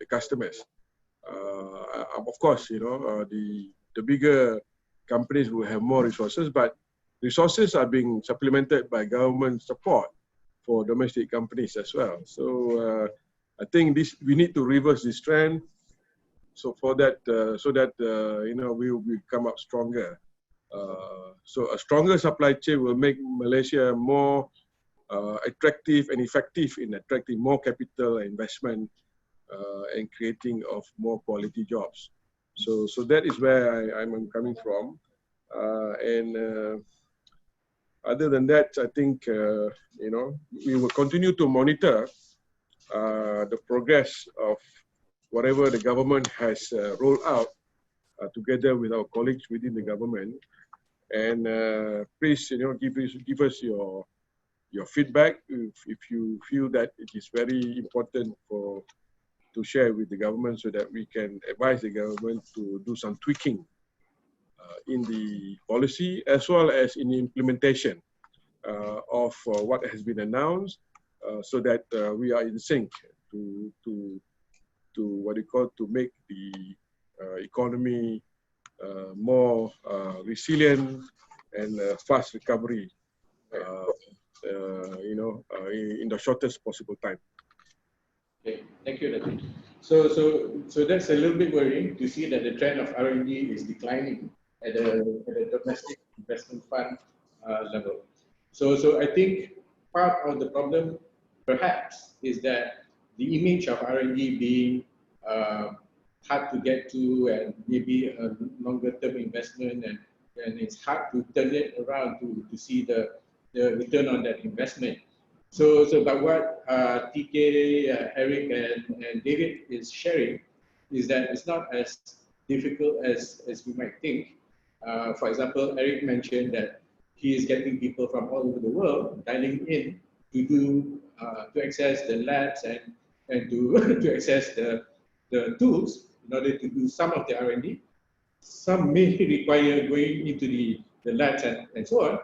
customers. Of course, the bigger companies will have more resources, but resources are being supplemented by government support for domestic companies as well. So I think we need to reverse this trend. So for that, we will come up stronger. So a stronger supply chain will make Malaysia more attractive and effective in attracting more capital investment and creating of more quality jobs. So that is where I'm coming from. Other than that, I think we will continue to monitor the progress of whatever the government has rolled out together with our colleagues within the government. And please, give us your feedback if you feel that it is very important to share with the government so that we can advise the government to do some tweaking in the policy as well as in the implementation of what has been announced, so that we are in sync to make the economy more resilient and fast recovery, in the shortest possible time. Okay, thank you, Dato. So that's a little bit worrying to see that the trend of R&D is declining at the domestic investment fund level. So I think part of the problem, perhaps, is that the image of R&D being hard to get to and maybe a longer term investment, and it's hard to turn it around to see the return on that investment. So but what TK, Eric and David is sharing is that it's not as difficult as we might think. For example, Eric mentioned that he is getting people from all over the world dialing in to access the labs and to access the tools in order to do some of the R&D. Some may require going into the labs and so on,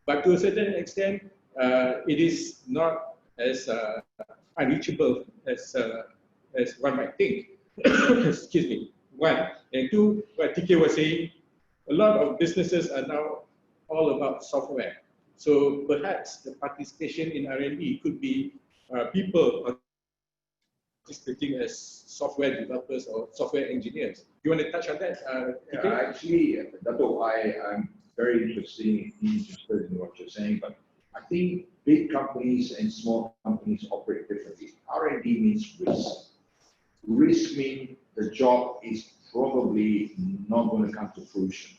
but to a certain extent, it is not as unreachable as one might think. Excuse me. One. And two, what TK was saying, a lot of businesses are now all about software. So perhaps the participation in R&D could be people participating as software developers or software engineers. Do you want to touch on that? Yeah, actually, Dato, I'm very interested in what you're saying, but I think big companies and small companies operate differently. R&D means risk. Risk means the job is probably not going to come to fruition.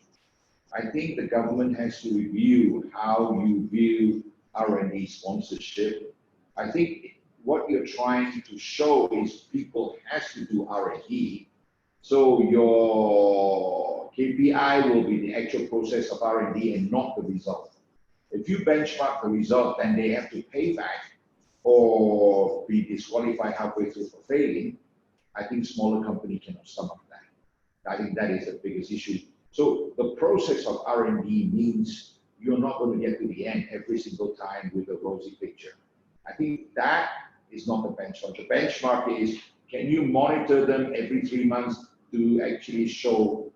I think the government has to review how you view R&D sponsorship. I think what you're trying to show is people has to do R&D, So your KPI will be the actual process of R&D and not the result. If you benchmark the result, then they have to pay back or be disqualified halfway through for failing. I think smaller company cannot stomach that. I think that is the biggest issue. So the process of R&D means you're not going to get to the end every single time with a rosy picture. I think that is not the benchmark. The benchmark is, can you monitor them every 3 months to actually show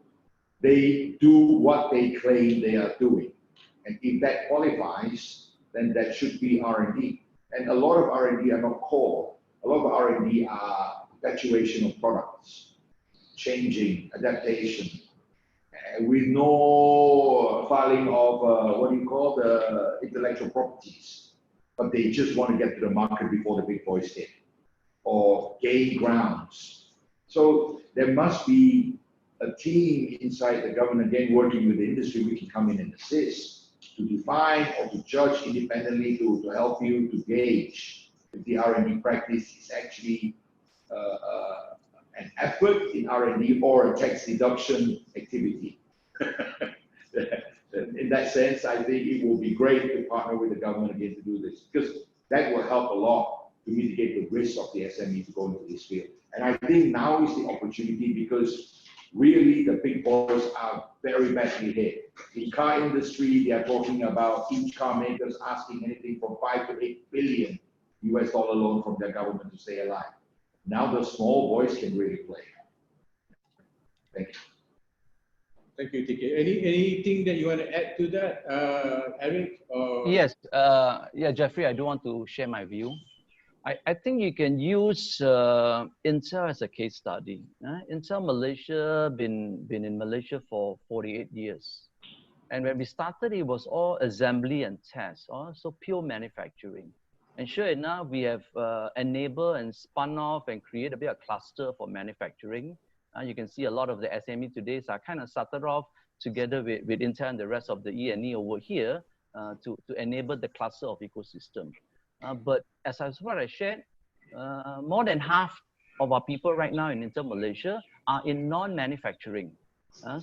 they do what they claim they are doing? And if that qualifies, then that should be R&D. And a lot of R&D are not core. A lot of R&D are perpetuation of products, changing, adaptation, with no filing of what do you call the intellectual properties. But they just want to get to the market before the big boys hit, or gain grounds. So there must be a team inside the government, again, working with the industry, we can come in and assist to define or to judge independently, to help you to gauge if the R&D practice is actually an effort in R&D or a tax deduction activity. In that sense, I think it will be great to partner with the government again to do this, because that will help a lot to mitigate the risk of the SME to go into this field. And I think now is the opportunity, because really the big boys are very badly hit. In car industry, they are talking about each car makers asking anything from 5 to 8 billion US dollar loan from their government to stay alive. Now the small boys can really play. Thank you. Thank you, TK. Anything that you want to add to that, Eric? Or... Yes, yeah, Jaffri, I do want to share my view. I think you can use Intel as a case study. Intel Malaysia been in Malaysia for 48 years. And when we started, it was all assembly and test, so pure manufacturing. And sure enough, we have enabled and spun off and created a bit of cluster for manufacturing. You can see a lot of the SME today are kind of started off together with Intel and the rest of the E&E over here to enable the cluster of ecosystem. But as what I shared, more than half of our people right now in Intel Malaysia are in non-manufacturing.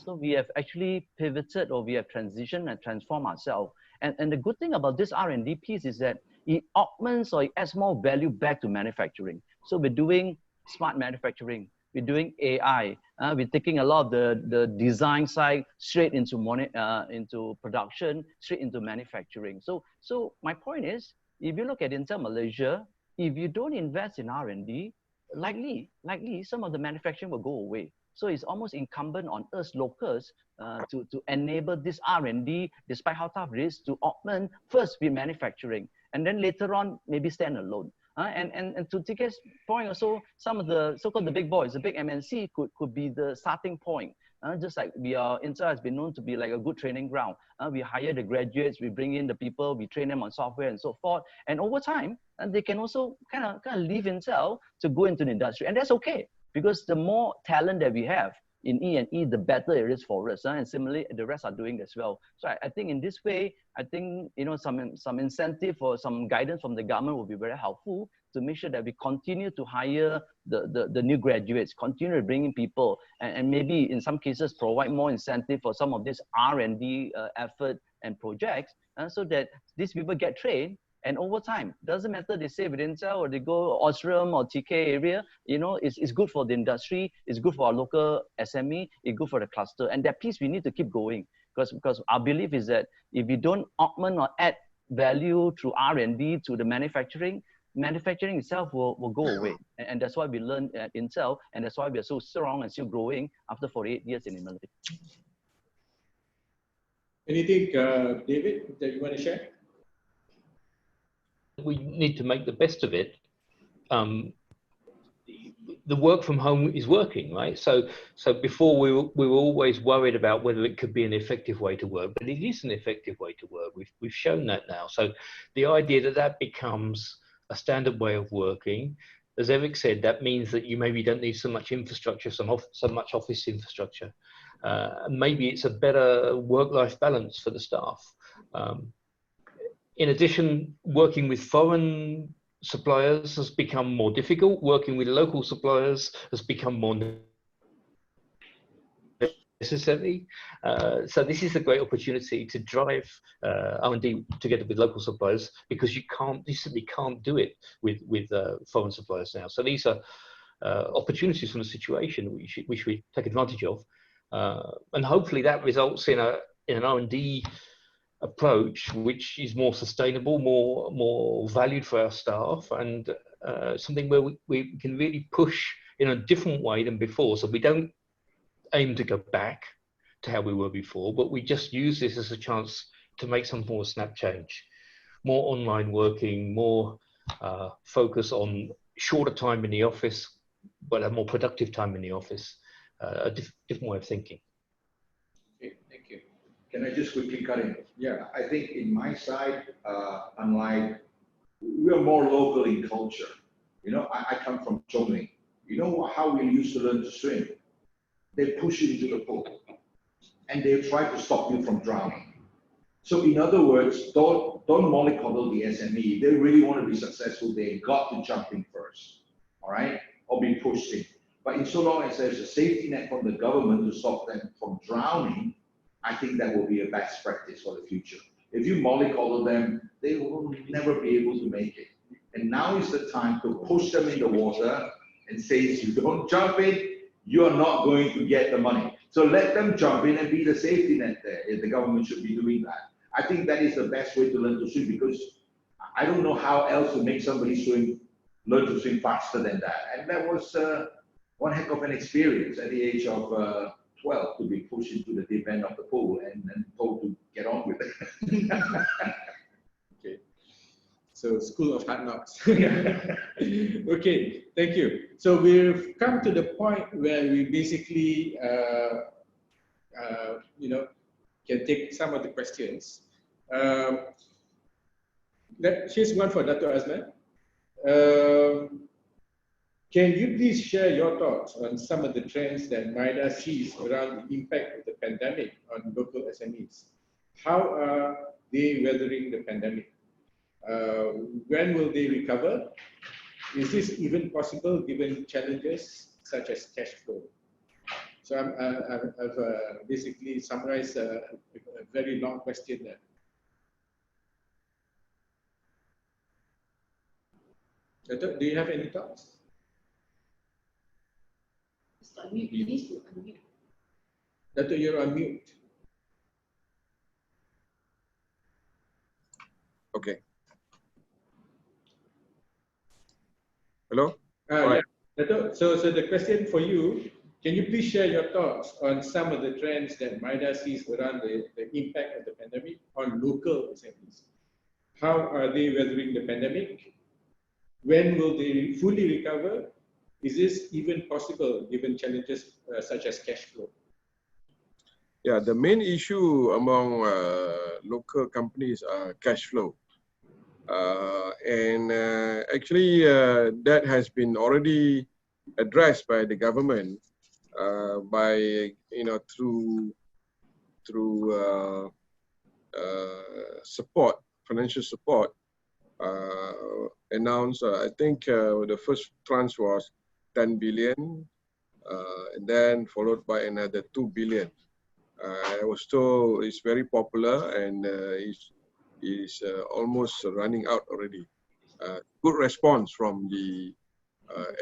So we have actually pivoted, or we have transitioned and transformed ourselves. And the good thing about this R&D piece is that it augments or it adds more value back to manufacturing. So we're doing smart manufacturing. We're doing AI. We're taking a lot of the design side straight into production, straight into manufacturing. So my point is, if you look at Intel Malaysia, if you don't invest in R&D, likely some of the manufacturing will go away. So it's almost incumbent on us locals to enable this R&D, despite how tough it is, to augment first with manufacturing, and then later on maybe stand alone. And to TK's point also, some of the so-called the big boys, the big MNC could be the starting point. Just like Intel has been known to be like a good training ground. We hire the graduates, we bring in the people, we train them on software and so forth. And over time, they can also kind of leave Intel to go into the industry. And that's okay, because the more talent that we have in E&E, the better it is for us. And similarly, the rest are doing as well. So I think in this way, I think some incentive or some guidance from the government will be very helpful to make sure that we continue to hire the new graduates, continue to bring in people, and maybe in some cases provide more incentive for some of this R&D effort and projects, so that these people get trained. And over time, doesn't matter they stay with Intel or they go OSRAM or TK area, it's good for the industry, it's good for our local SME, it's good for the cluster. And that piece we need to keep going, because our belief is that if we don't augment or add value through R&D to the manufacturing itself will go away. And that's why we learned at Intel, and that's why we are so strong and still growing after 48 years in Malaysia. Anything, David, that you want to share? We need to make the best of it. The work from home is working, right? So before we were always worried about whether it could be an effective way to work, but it is an effective way to work. We've shown that now. So the idea that becomes a standard way of working, as Eric said, that means that you maybe don't need so much infrastructure, so much office infrastructure. Maybe it's a better work-life balance for the staff. In addition, working with foreign suppliers has become more difficult. Working with local suppliers has become more necessary. So this is a great opportunity to drive R&D together with local suppliers, because you simply can't do it with foreign suppliers now. So these are opportunities from the situation which we take advantage of, and hopefully that results in an R&D approach which is more sustainable, more valued for our staff, and something where we can really push in a different way than before. So we don't aim to go back to how we were before, but we just use this as a chance to make some more snap change, more online working, more focus on shorter time in the office, but a more productive time in the office, a different way of thinking. Okay, thank you. Can I just quickly cut in? Yeah, I think in my side, unlike, we are more local in culture. You know, I come from Chongling. You know how we used to learn to swim? They push you into the pool and they try to stop you from drowning. So in other words, don't mollycoddle the SME. If they really want to be successful, they got to jump in first, all right? Or be pushed in. But in so long as there's a safety net from the government to stop them from drowning, I think that will be a best practice for the future. If you mollycoddle them, they will never be able to make it. And now is the time to push them in the water and say, if you don't jump in, you are not going to get the money. So let them jump in and be the safety net there. The government should be doing that. I think that is the best way to learn to swim, because I don't know how else to make somebody learn to swim faster than that. And that was one heck of an experience at the age of 12 to be pushed into the deep end of the pool and told to get on with it. Okay. So School of Hard Knocks. Okay, thank you. So we've come to the point where we basically, you know, can take some of the questions. Here's one for Dato Azman. Can you please share your thoughts on some of the trends that MIDA sees around the impact of the pandemic on local SMEs? How are they weathering the pandemic? When will they recover? Is this even possible given challenges such as cash flow? So I've basically summarized a very long question there. Dato, do you have any thoughts? You need to unmute. Dato, you're on mute. Okay. Hello? Right. Yeah. Dato, so the question for you, can you please share your thoughts on some of the trends that MIDA sees around the impact of the pandemic on local SMEs? How are they weathering the pandemic? When will they fully recover? Is this even possible given challenges such as cash flow? Yeah, the main issue among local companies are cash flow. Actually, that has been already addressed by the government by, you know, through support, financial support, announced. I think the first tranche was 10 billion, and then followed by another 2 billion. I was told it's very popular and is almost running out already. Good response from the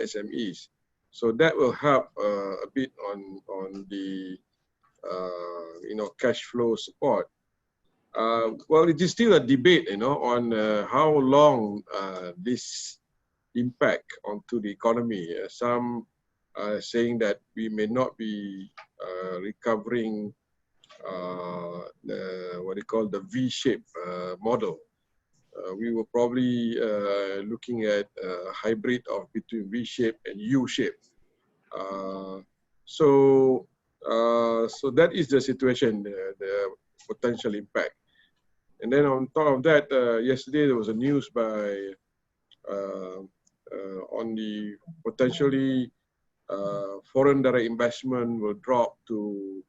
SMEs. So that will help a bit on the you know, cash flow support. Well, it is still a debate, you know, on how long this impact onto the economy. Some are saying that we may not be recovering what they call the V-shape model. We were probably looking at a hybrid of between V-shape and U-shape. So that is the situation, the potential impact. And then on top of that, yesterday there was a news by on the potentially foreign direct investment will drop to,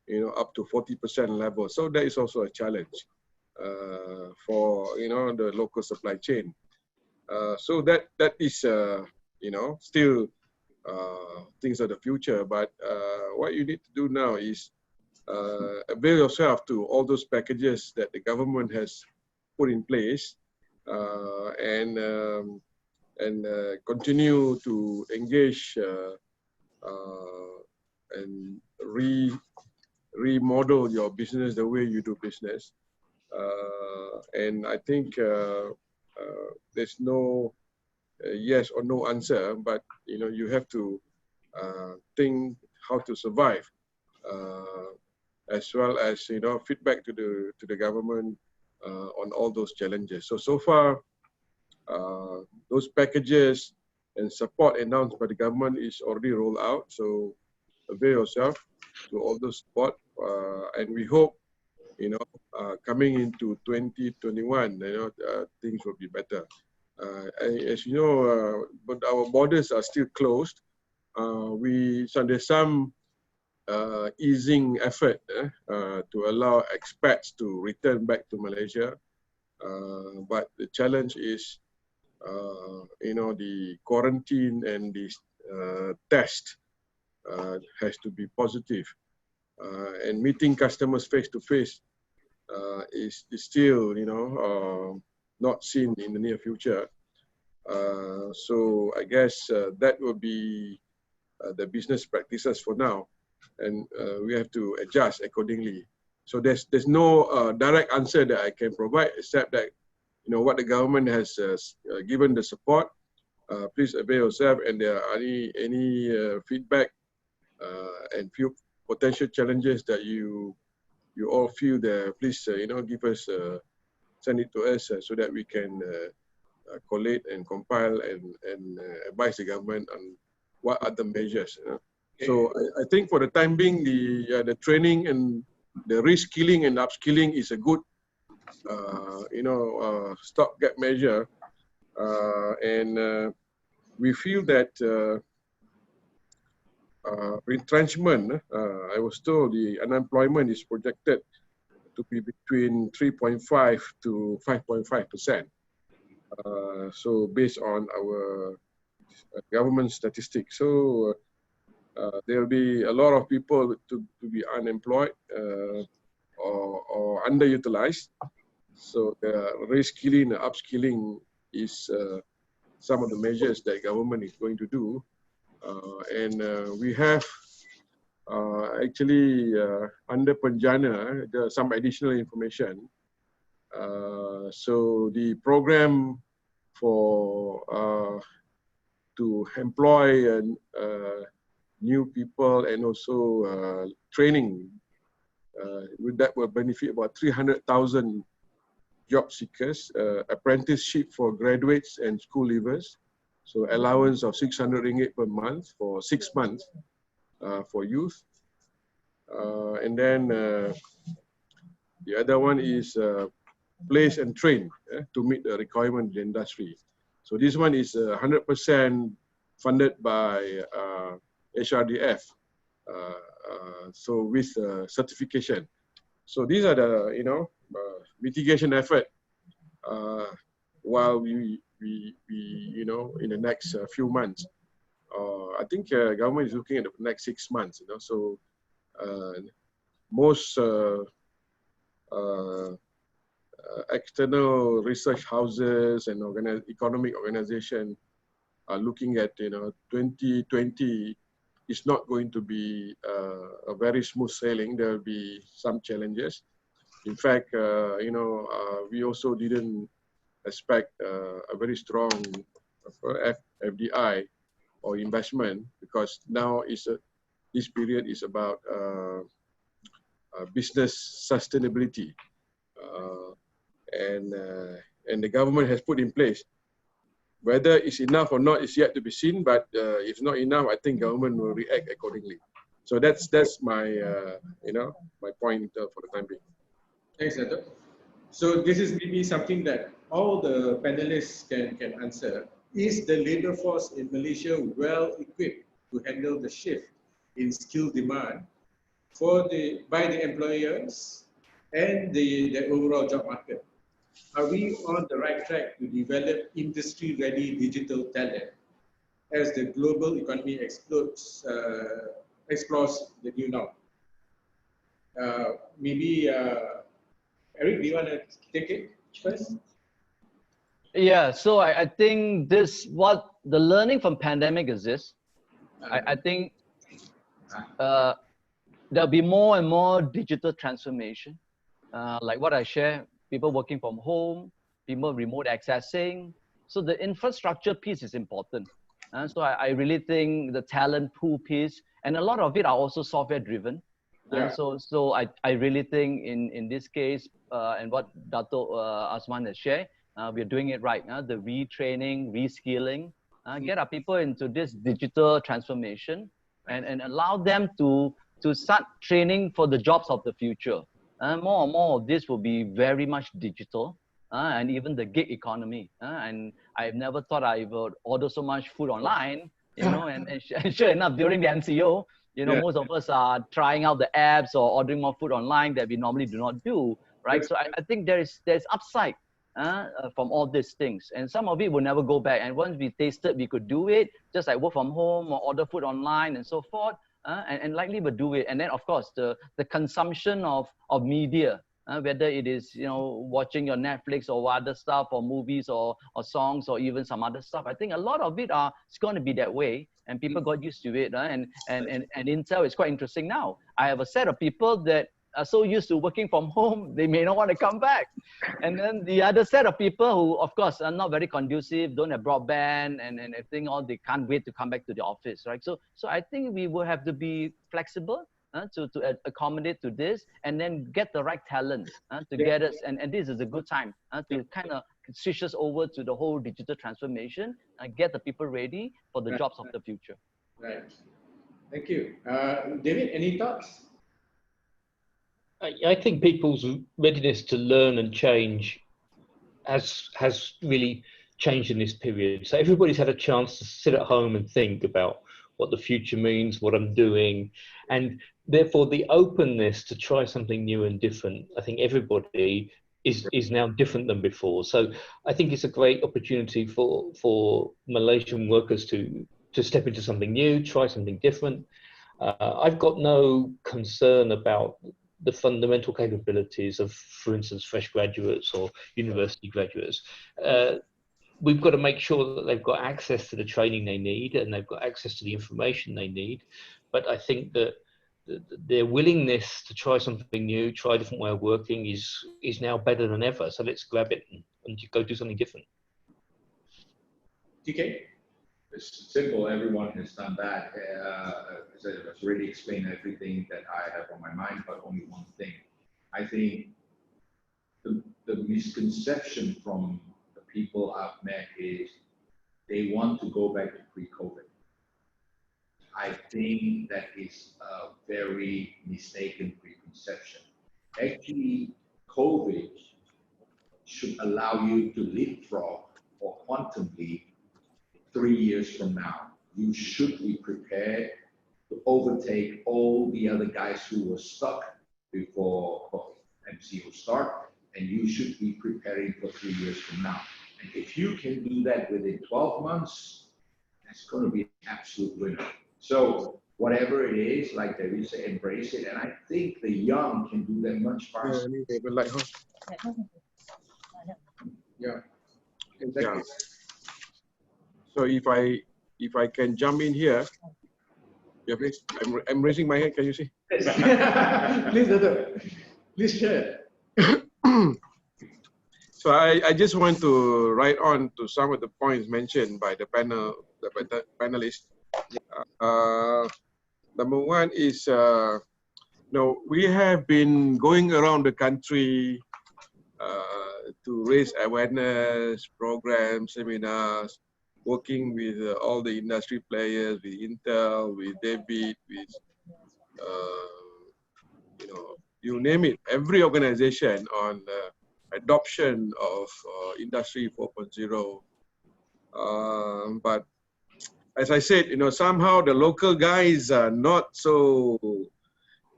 you know, up to 40% level. So that is also a challenge for, you know, the local supply chain. So that is, you know, still things of the future. But what you need to do now is avail yourself to all those packages that the government has put in place, and continue to engage and remodel your business the way you do business. And I think there's no yes or no answer, but you have to think how to survive, as well as feedback to the government on all those challenges. So far, those packages and support announced by the government is already rolled out. So avail yourself to all those support, and we hope coming into 2021, things will be better. As you know, but our borders are still closed. So there's some easing effort to allow expats to return back to Malaysia, but the challenge is the quarantine and the test has to be positive, and meeting customers face to face is still not seen in the near future. So I guess that will be the business practices for now, and we have to adjust accordingly. So there's no direct answer that I can provide, except that what the government has given the support. Please avail yourself, and there are any feedback and few potential challenges that you all feel that, please give us, send it to us so that we can collate and compile and advise the government on what are the measures. So I think for the time being, the training and the reskilling and upskilling is a good stopgap measure, and we feel that retrenchment, I was told the unemployment is projected to be between 3.5 to 5.5%. So based on our government statistics, so there will be a lot of people to be unemployed or underutilized. So the reskilling, the upskilling is some of the measures that government is going to do. And we have actually under Penjana, there's some additional information. So the program for to employ new people and also training, that will benefit about 300,000 job seekers, apprenticeship for graduates and school leavers. So allowance of 600 ringgit per month for 6 months for youth. And then the other one is place and train to meet the requirement of the industry. So this one is 100% funded by HRDF. So with certification. So these are the mitigation effort while we in the next few months. I think government is looking at the next 6 months. So most external research houses and economic organizations are looking at 2020 is not going to be a very smooth sailing. There will be some challenges. In fact, we also didn't expect a very strong FDI or investment, because now this period is about business sustainability, and the government has put in place. Whether it's enough or not is yet to be seen, but if not enough, I think government will react accordingly. So that's my my point for the time being. Thanks, Dato. So this is maybe something that all the panelists can answer. Is the labor force in Malaysia well equipped to handle the shift in skill demand by the employers and the overall job market? Are we on the right track to develop industry-ready digital talent? as the global economy explores the new norm. Maybe Eric, do you want to take it first? Yeah, so I think what the learning from pandemic is this. I think there'll be more and more digital transformation. Like what I share, people working from home, people remote accessing. So the infrastructure piece is important. So I really think the talent pool piece, and a lot of it are also software driven. Yeah. So I really think in this case, and what Dato Azman has shared, we're doing it right. The retraining, reskilling, get our people into this digital transformation and allow them to start training for the jobs of the future. More and more of this will be very much digital, and even the gig economy. And I've never thought I would order so much food online, you know, and sure enough, during the MCO, you know, most of us are trying out the apps or ordering more food online that we normally do not do, right? So I think there's upside from all these things, and some of it will never go back. And once we tasted we could do it, just like work from home or order food online and so forth, and likely will do it. And then of course the consumption of media, whether it is, you know, watching your Netflix or other stuff, or movies or songs, or even some other stuff, I think a lot of it it's going to be that way, and people got used to it. And Intel is quite interesting now. I have a set of people that are so used to working from home, they may not want to come back. And then the other set of people who, of course, are not very conducive, don't have broadband and everything, they can't wait to come back to the office, right? So I think we will have to be flexible to accommodate to this, and then get the right talent to get us. And this is a good time to kind of switch us over to the whole digital transformation and get the people ready for the jobs of the future. Right. Thank you. David, any thoughts? I think people's readiness to learn and change has really changed in this period. So everybody's had a chance to sit at home and think about what the future means, what I'm doing, and therefore the openness to try something new and different. I think everybody is now different than before. So I think it's a great opportunity for Malaysian workers to step into something new, try something different. I've got no concern about the fundamental capabilities of, for instance, fresh graduates or university graduates. We've got to make sure that they've got access to the training they need, and they've got access to the information they need. But I think that their willingness to try something new, try a different way of working is now better than ever. So let's grab it and go do something different. TK? It's simple. Everyone has done that. I've already explained everything that I have on my mind, but only one thing. I think the misconception from the people I've met is they want to go back to pre-COVID. I think that is a very mistaken preconception. Actually, COVID should allow you to leapfrog or quantum leap 3 years from now. You should be prepared to overtake all the other guys who were stuck before MCO start, and you should be preparing for 3 years from now. And if you can do that within 12 months, that's going to be an absolute winner. So whatever it is, like David said, embrace it. And I think the young can do that much faster. Yeah. Exactly. Yeah. So if I can jump in here, yeah, please. I'm raising my hand. Can you see? Please, Dato. Please share. So I just want to write on to some of the points mentioned by the panelists. Number one is, we have been going around the country to raise awareness, programs, seminars, working with all the industry players, with Intel, with David, with, you name it, every organization on adoption of Industry 4.0. But as I said, somehow the local guys are not so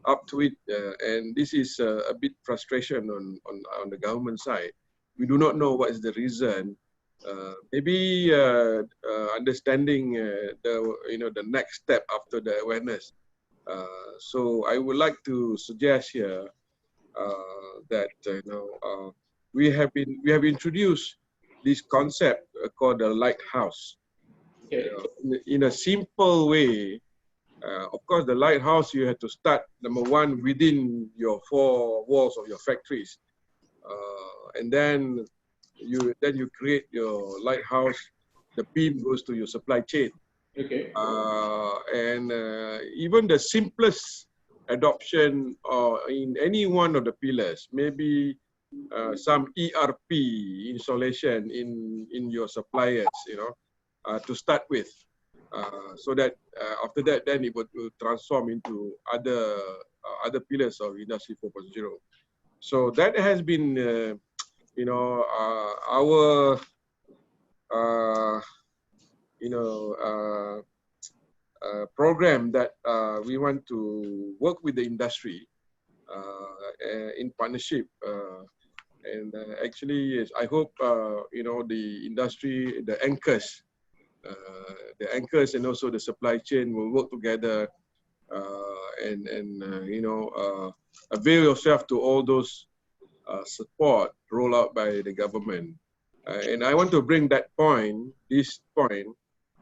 up to it, and this is a bit frustration on the government side. We do not know what is the reason maybe understanding the next step after the awareness. So I would like to suggest here that we have introduced this concept called the lighthouse. Okay. In a simple way. Of course, the lighthouse, you have to start, number one, within your four walls of your factories. And then you create your lighthouse, the beam goes to your supply chain. Okay. And even the simplest adoption in any one of the pillars, maybe some ERP installation in your suppliers, to start with. So that after that, then it will transform into other pillars of Industry 4.0. So that has been, our, program that we want to work with the industry in partnership. And actually, yes, I hope, the industry, the anchors and also the supply chain will work together and avail yourself to all those support rolled out by the government. And I want to bring this point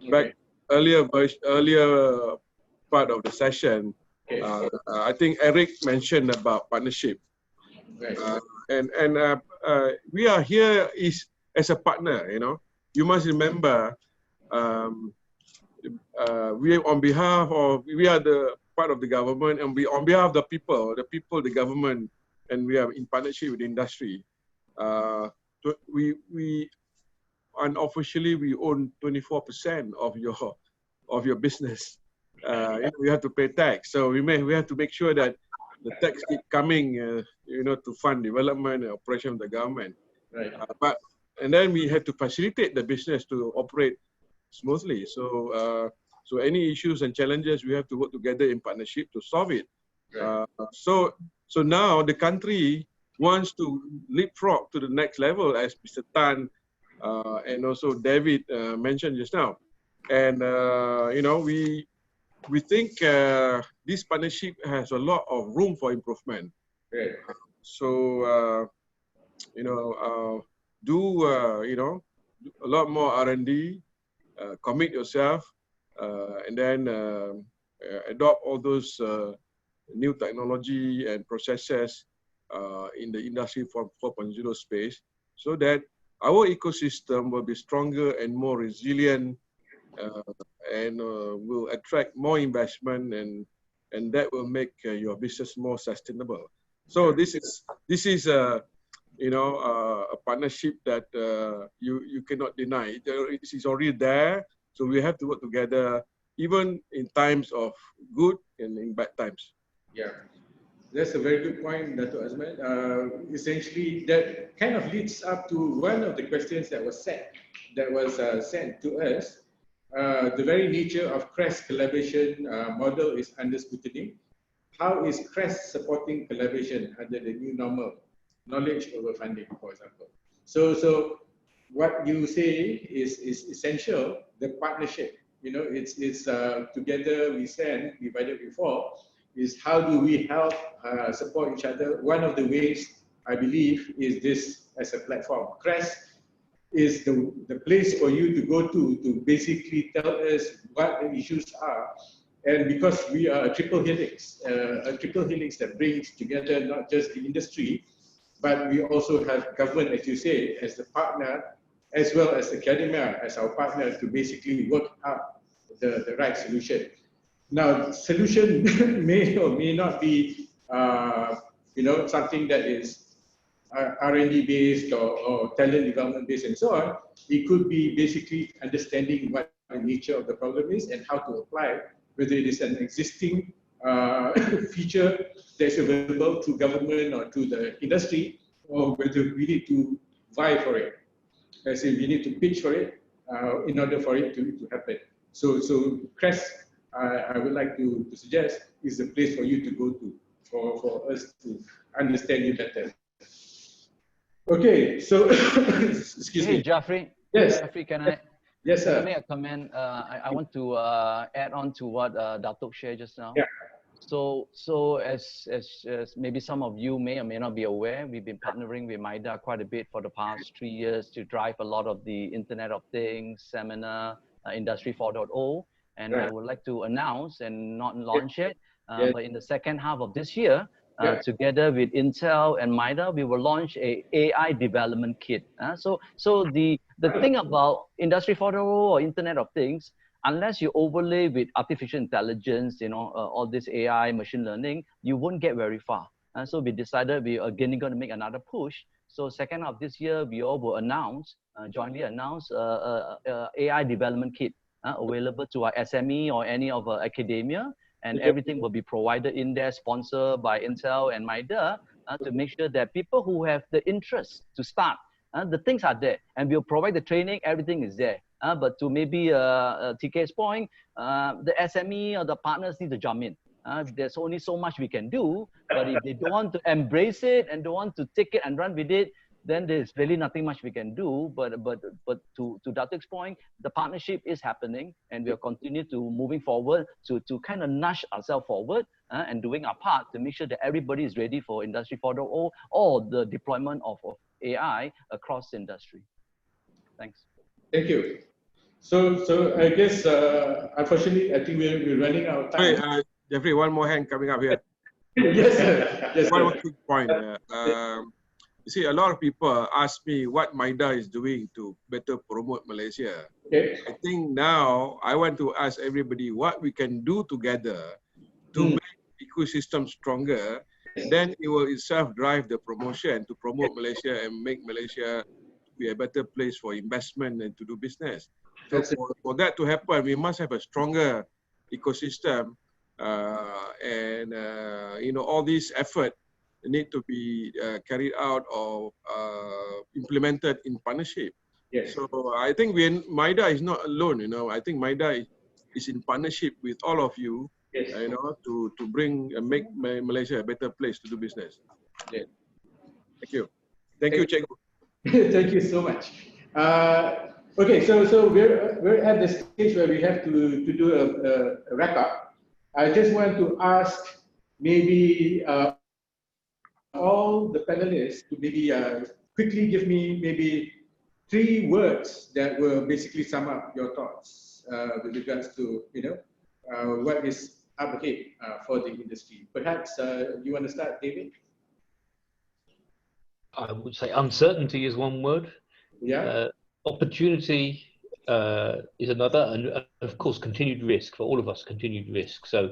back earlier part of the session. I think Eric mentioned about partnership. And we are here as a partner, You must remember, we are the part of the government, and we on behalf of the people, the government, and we are in partnership with the industry. We unofficially we own 24% of your business. You have to pay tax, so we have to make sure that the tax keep coming, to fund development and operation of the government. Right. And then we have to facilitate the business to operate smoothly. So any issues and challenges, we have to work together in partnership to solve it. Right. So now the country wants to leapfrog to the next level, as Mr. Tan and also David mentioned just now. And we think this partnership has a lot of room for improvement. Right. So do a lot more R&D, commit yourself, and then adopt all those new technology and processes in the Industry 4.0 space, so that our ecosystem will be stronger and more resilient, and will attract more investment, and that will make your business more sustainable. So this is a partnership that you cannot deny. It is already there, so we have to work together, even in times of good and in bad times. Yeah, that's a very good point, Dato Azman. Essentially, that kind of leads up to one of the questions that was sent to us. The very nature of CREST collaboration model is under scrutiny. How is CREST supporting collaboration under the new normal, knowledge over funding, for example? So what you say is essential. The partnership, it's together we stand divided before. Is how do we help support each other? One of the ways, I believe, is this as a platform. CREST is the place for you to go to basically tell us what the issues are. And because we are a triple helix that brings together not just the industry, but we also have government, as you say, as the partner, as well as academia as our partner to basically work out the right solution. Now, solution may or may not be, something that is R&D based or talent development based and so on. It could be basically understanding what the nature of the problem is and how to apply, whether it is an existing feature that's available to government or to the industry, or whether we need to vie for it. I say we need to pitch for it in order for it to happen. So CREST, I would like to suggest, is the place for you to go to, for us to understand you better. Okay, so excuse me. Jaffri, Yes. Jaffri, can I Yes, sir. make a comment? I want to add on to what Dato shared just now. Yeah. So as maybe some of you may or may not be aware, we've been partnering with MIDA quite a bit for the past 3 years to drive a lot of the Internet of Things seminar, Industry 4.0. And I Right. would like to announce and not launch it, Yes. but in the second half of this year, Yeah. together with Intel and MIDA, we will launch a AI development kit. So the thing about Industry 4.0 or Internet of Things, unless you overlay with artificial intelligence, all this AI, machine learning, you won't get very far. So we decided we are again going to make another push. So second half of this year, we all will announce, jointly announce AI development kit available to our SME or any of our academia. And everything will be provided in there, sponsored by Intel and MIDA, to make sure that people who have the interest to start, the things are there. And we'll provide the training, everything is there. But to maybe TK's point, the SME or the partners need to jump in. There's only so much we can do, but if they don't want to embrace it and don't want to take it and run with it, then there's really nothing much we can do. But to Dato's point, the partnership is happening, and we'll continue to moving forward to kind of nudge ourselves forward and doing our part to make sure that everybody is ready for Industry 4.0 or the deployment of AI across the industry. Thanks. Thank you. So I guess unfortunately I think we're running out of time. Hey, Jaffri, one more hand coming up here. Yes, sir. Yes, One sir. more quick point. You see, a lot of people ask me what MIDA is doing to better promote Malaysia. Okay. I think now I want to ask everybody what we can do together to make the ecosystem stronger. Then it will itself drive the promotion to promote Malaysia and make Malaysia be a better place for investment and to do business. So for that to happen, we must have a stronger ecosystem, and all these effort need to be carried out or implemented in partnership. Yes. So I think MIDA is not alone. I think MIDA is in partnership with all of you. Yes. To make Malaysia a better place to do business. Yes. Thank you. Thank you, Cikgu. Thank you so much. Okay, so we're at the stage where we have to do a wrap up. I just want to ask maybe all the panelists to maybe quickly give me maybe 3 words that will basically sum up your thoughts with regards to what is up ahead for the industry. Perhaps you want to start, David? I would say uncertainty is one word. Yeah. Opportunity is another, and of course continued risk for all of us. Continued risk. So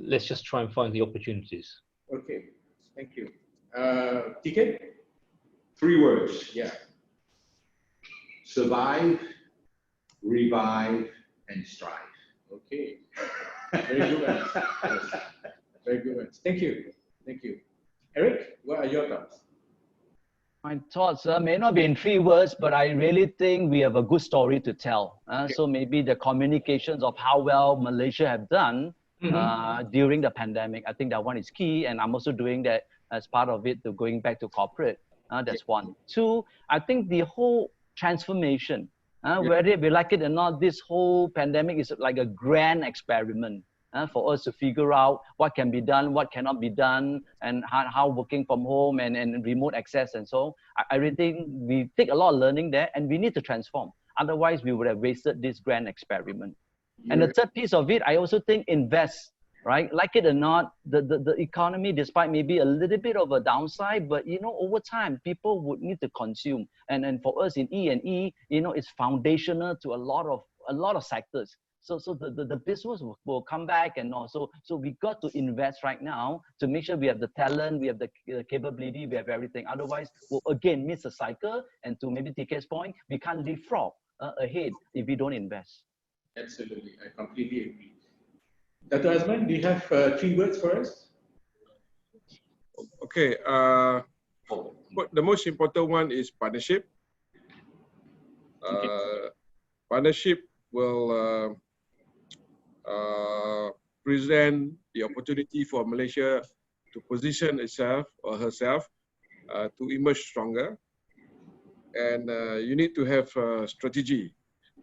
let's just try and find the opportunities. Okay. Thank you. TK? 3 words: Yeah. survive, revive, and strive. Okay. Very good ones. Yes. Very good ones. Thank you. Thank you. Eric, what are your thoughts? My thoughts may not be in 3 words, but I really think we have a good story to tell. So maybe the communications of how well Malaysia have done during the pandemic. I think that one is key, and I'm also doing that as part of it to going back to corporate. That's 1. 2, I think the whole transformation, whether we like it or not, this whole pandemic is like a grand experiment for us to figure out what can be done, what cannot be done, and how working from home and remote access and so. I really think we take a lot of learning there, and we need to transform. Otherwise, we would have wasted this grand experiment. Yeah. And the third piece of it, I also think invest, right? Like it or not, the economy, despite maybe a little bit of a downside, but over time, people would need to consume. And for us in E&E, it's foundational to a lot of sectors. So the business will come back and all. So we got to invest right now to make sure we have the talent, we have the capability, we have everything. Otherwise, we'll again miss a cycle. And to maybe TK's point, we can't leapfrog ahead if we don't invest. Absolutely, I completely agree. Dato Azman, do you have 3 words for us? Okay. The most important one is partnership. Partnership will present the opportunity for Malaysia to position itself or herself to emerge stronger. and you need to have a strategy,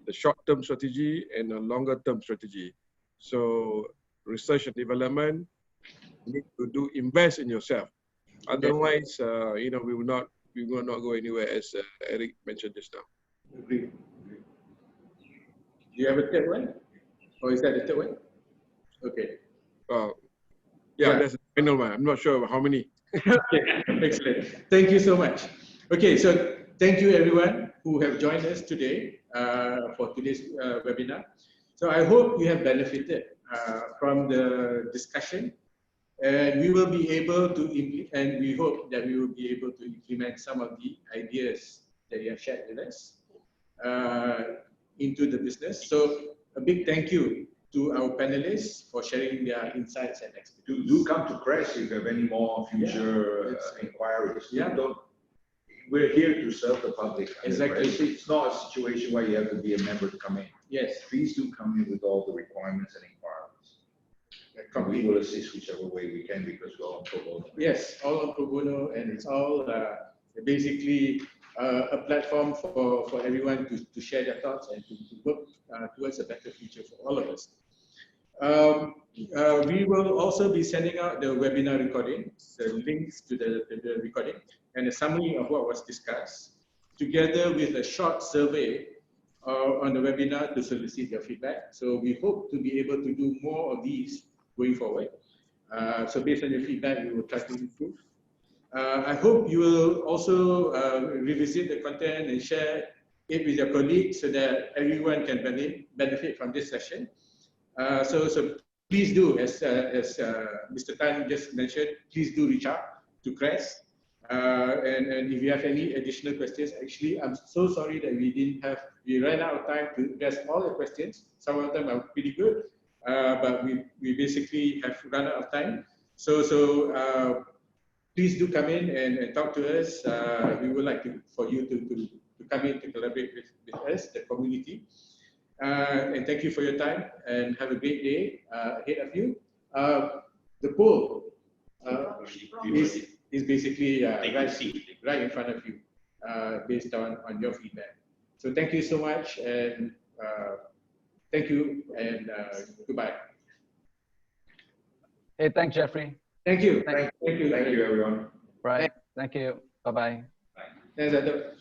the short-term strategy and a longer-term strategy. So research and development, you need to invest in yourself. Otherwise, you know, we will not go anywhere, as Eric mentioned just now. Agree. Do you have a third one? Or is that the third one? Okay. Yeah, that's the final one. I'm not sure how many. Okay, excellent. Thank you so much. Okay, so thank you everyone who have joined us today for today's webinar. So I hope you have benefited from the discussion, and we will be able to, and we hope that we will be able to implement some of the ideas that you have shared with us into the business. So a big thank you to our panelists for sharing their insights and expertise. Do come to CREST if you have any more future inquiries. Yeah. We're here to serve the public. Exactly. It's not a situation where you have to be a member to come in. Yes. Please do come in with all the requirements and inquiries. We will assist whichever way we can, because we're all pro bono. Yes, all on pro bono, and it's all basically a platform for everyone to share their thoughts and to work towards a better future for all of us. We will also be sending out the webinar recording, the links to the recording, and a summary of what was discussed, together with a short survey on the webinar to solicit your feedback. So we hope to be able to do more of these going forward. So based on your feedback, we will try to improve. I hope you will also revisit the content and share it with your colleagues so that everyone can benefit from this session. So please do, as Mr. Tan just mentioned, please do reach out to CREST. And if you have any additional questions, actually, I'm so sorry that we ran out of time to address all the questions. Some of them are pretty good, but we basically have run out of time. So please do come in and talk to us. We would like for you to come in to collaborate with us, the community. And thank you for your time, and have a great day ahead of you. The poll is basically right in front of you, based on your feedback. So thank you so much, and thank you, and goodbye. Hey, thanks, Jaffri. Thank you. Thank you, everyone. Right. Thank you. Bye-bye. Thanks, Dato.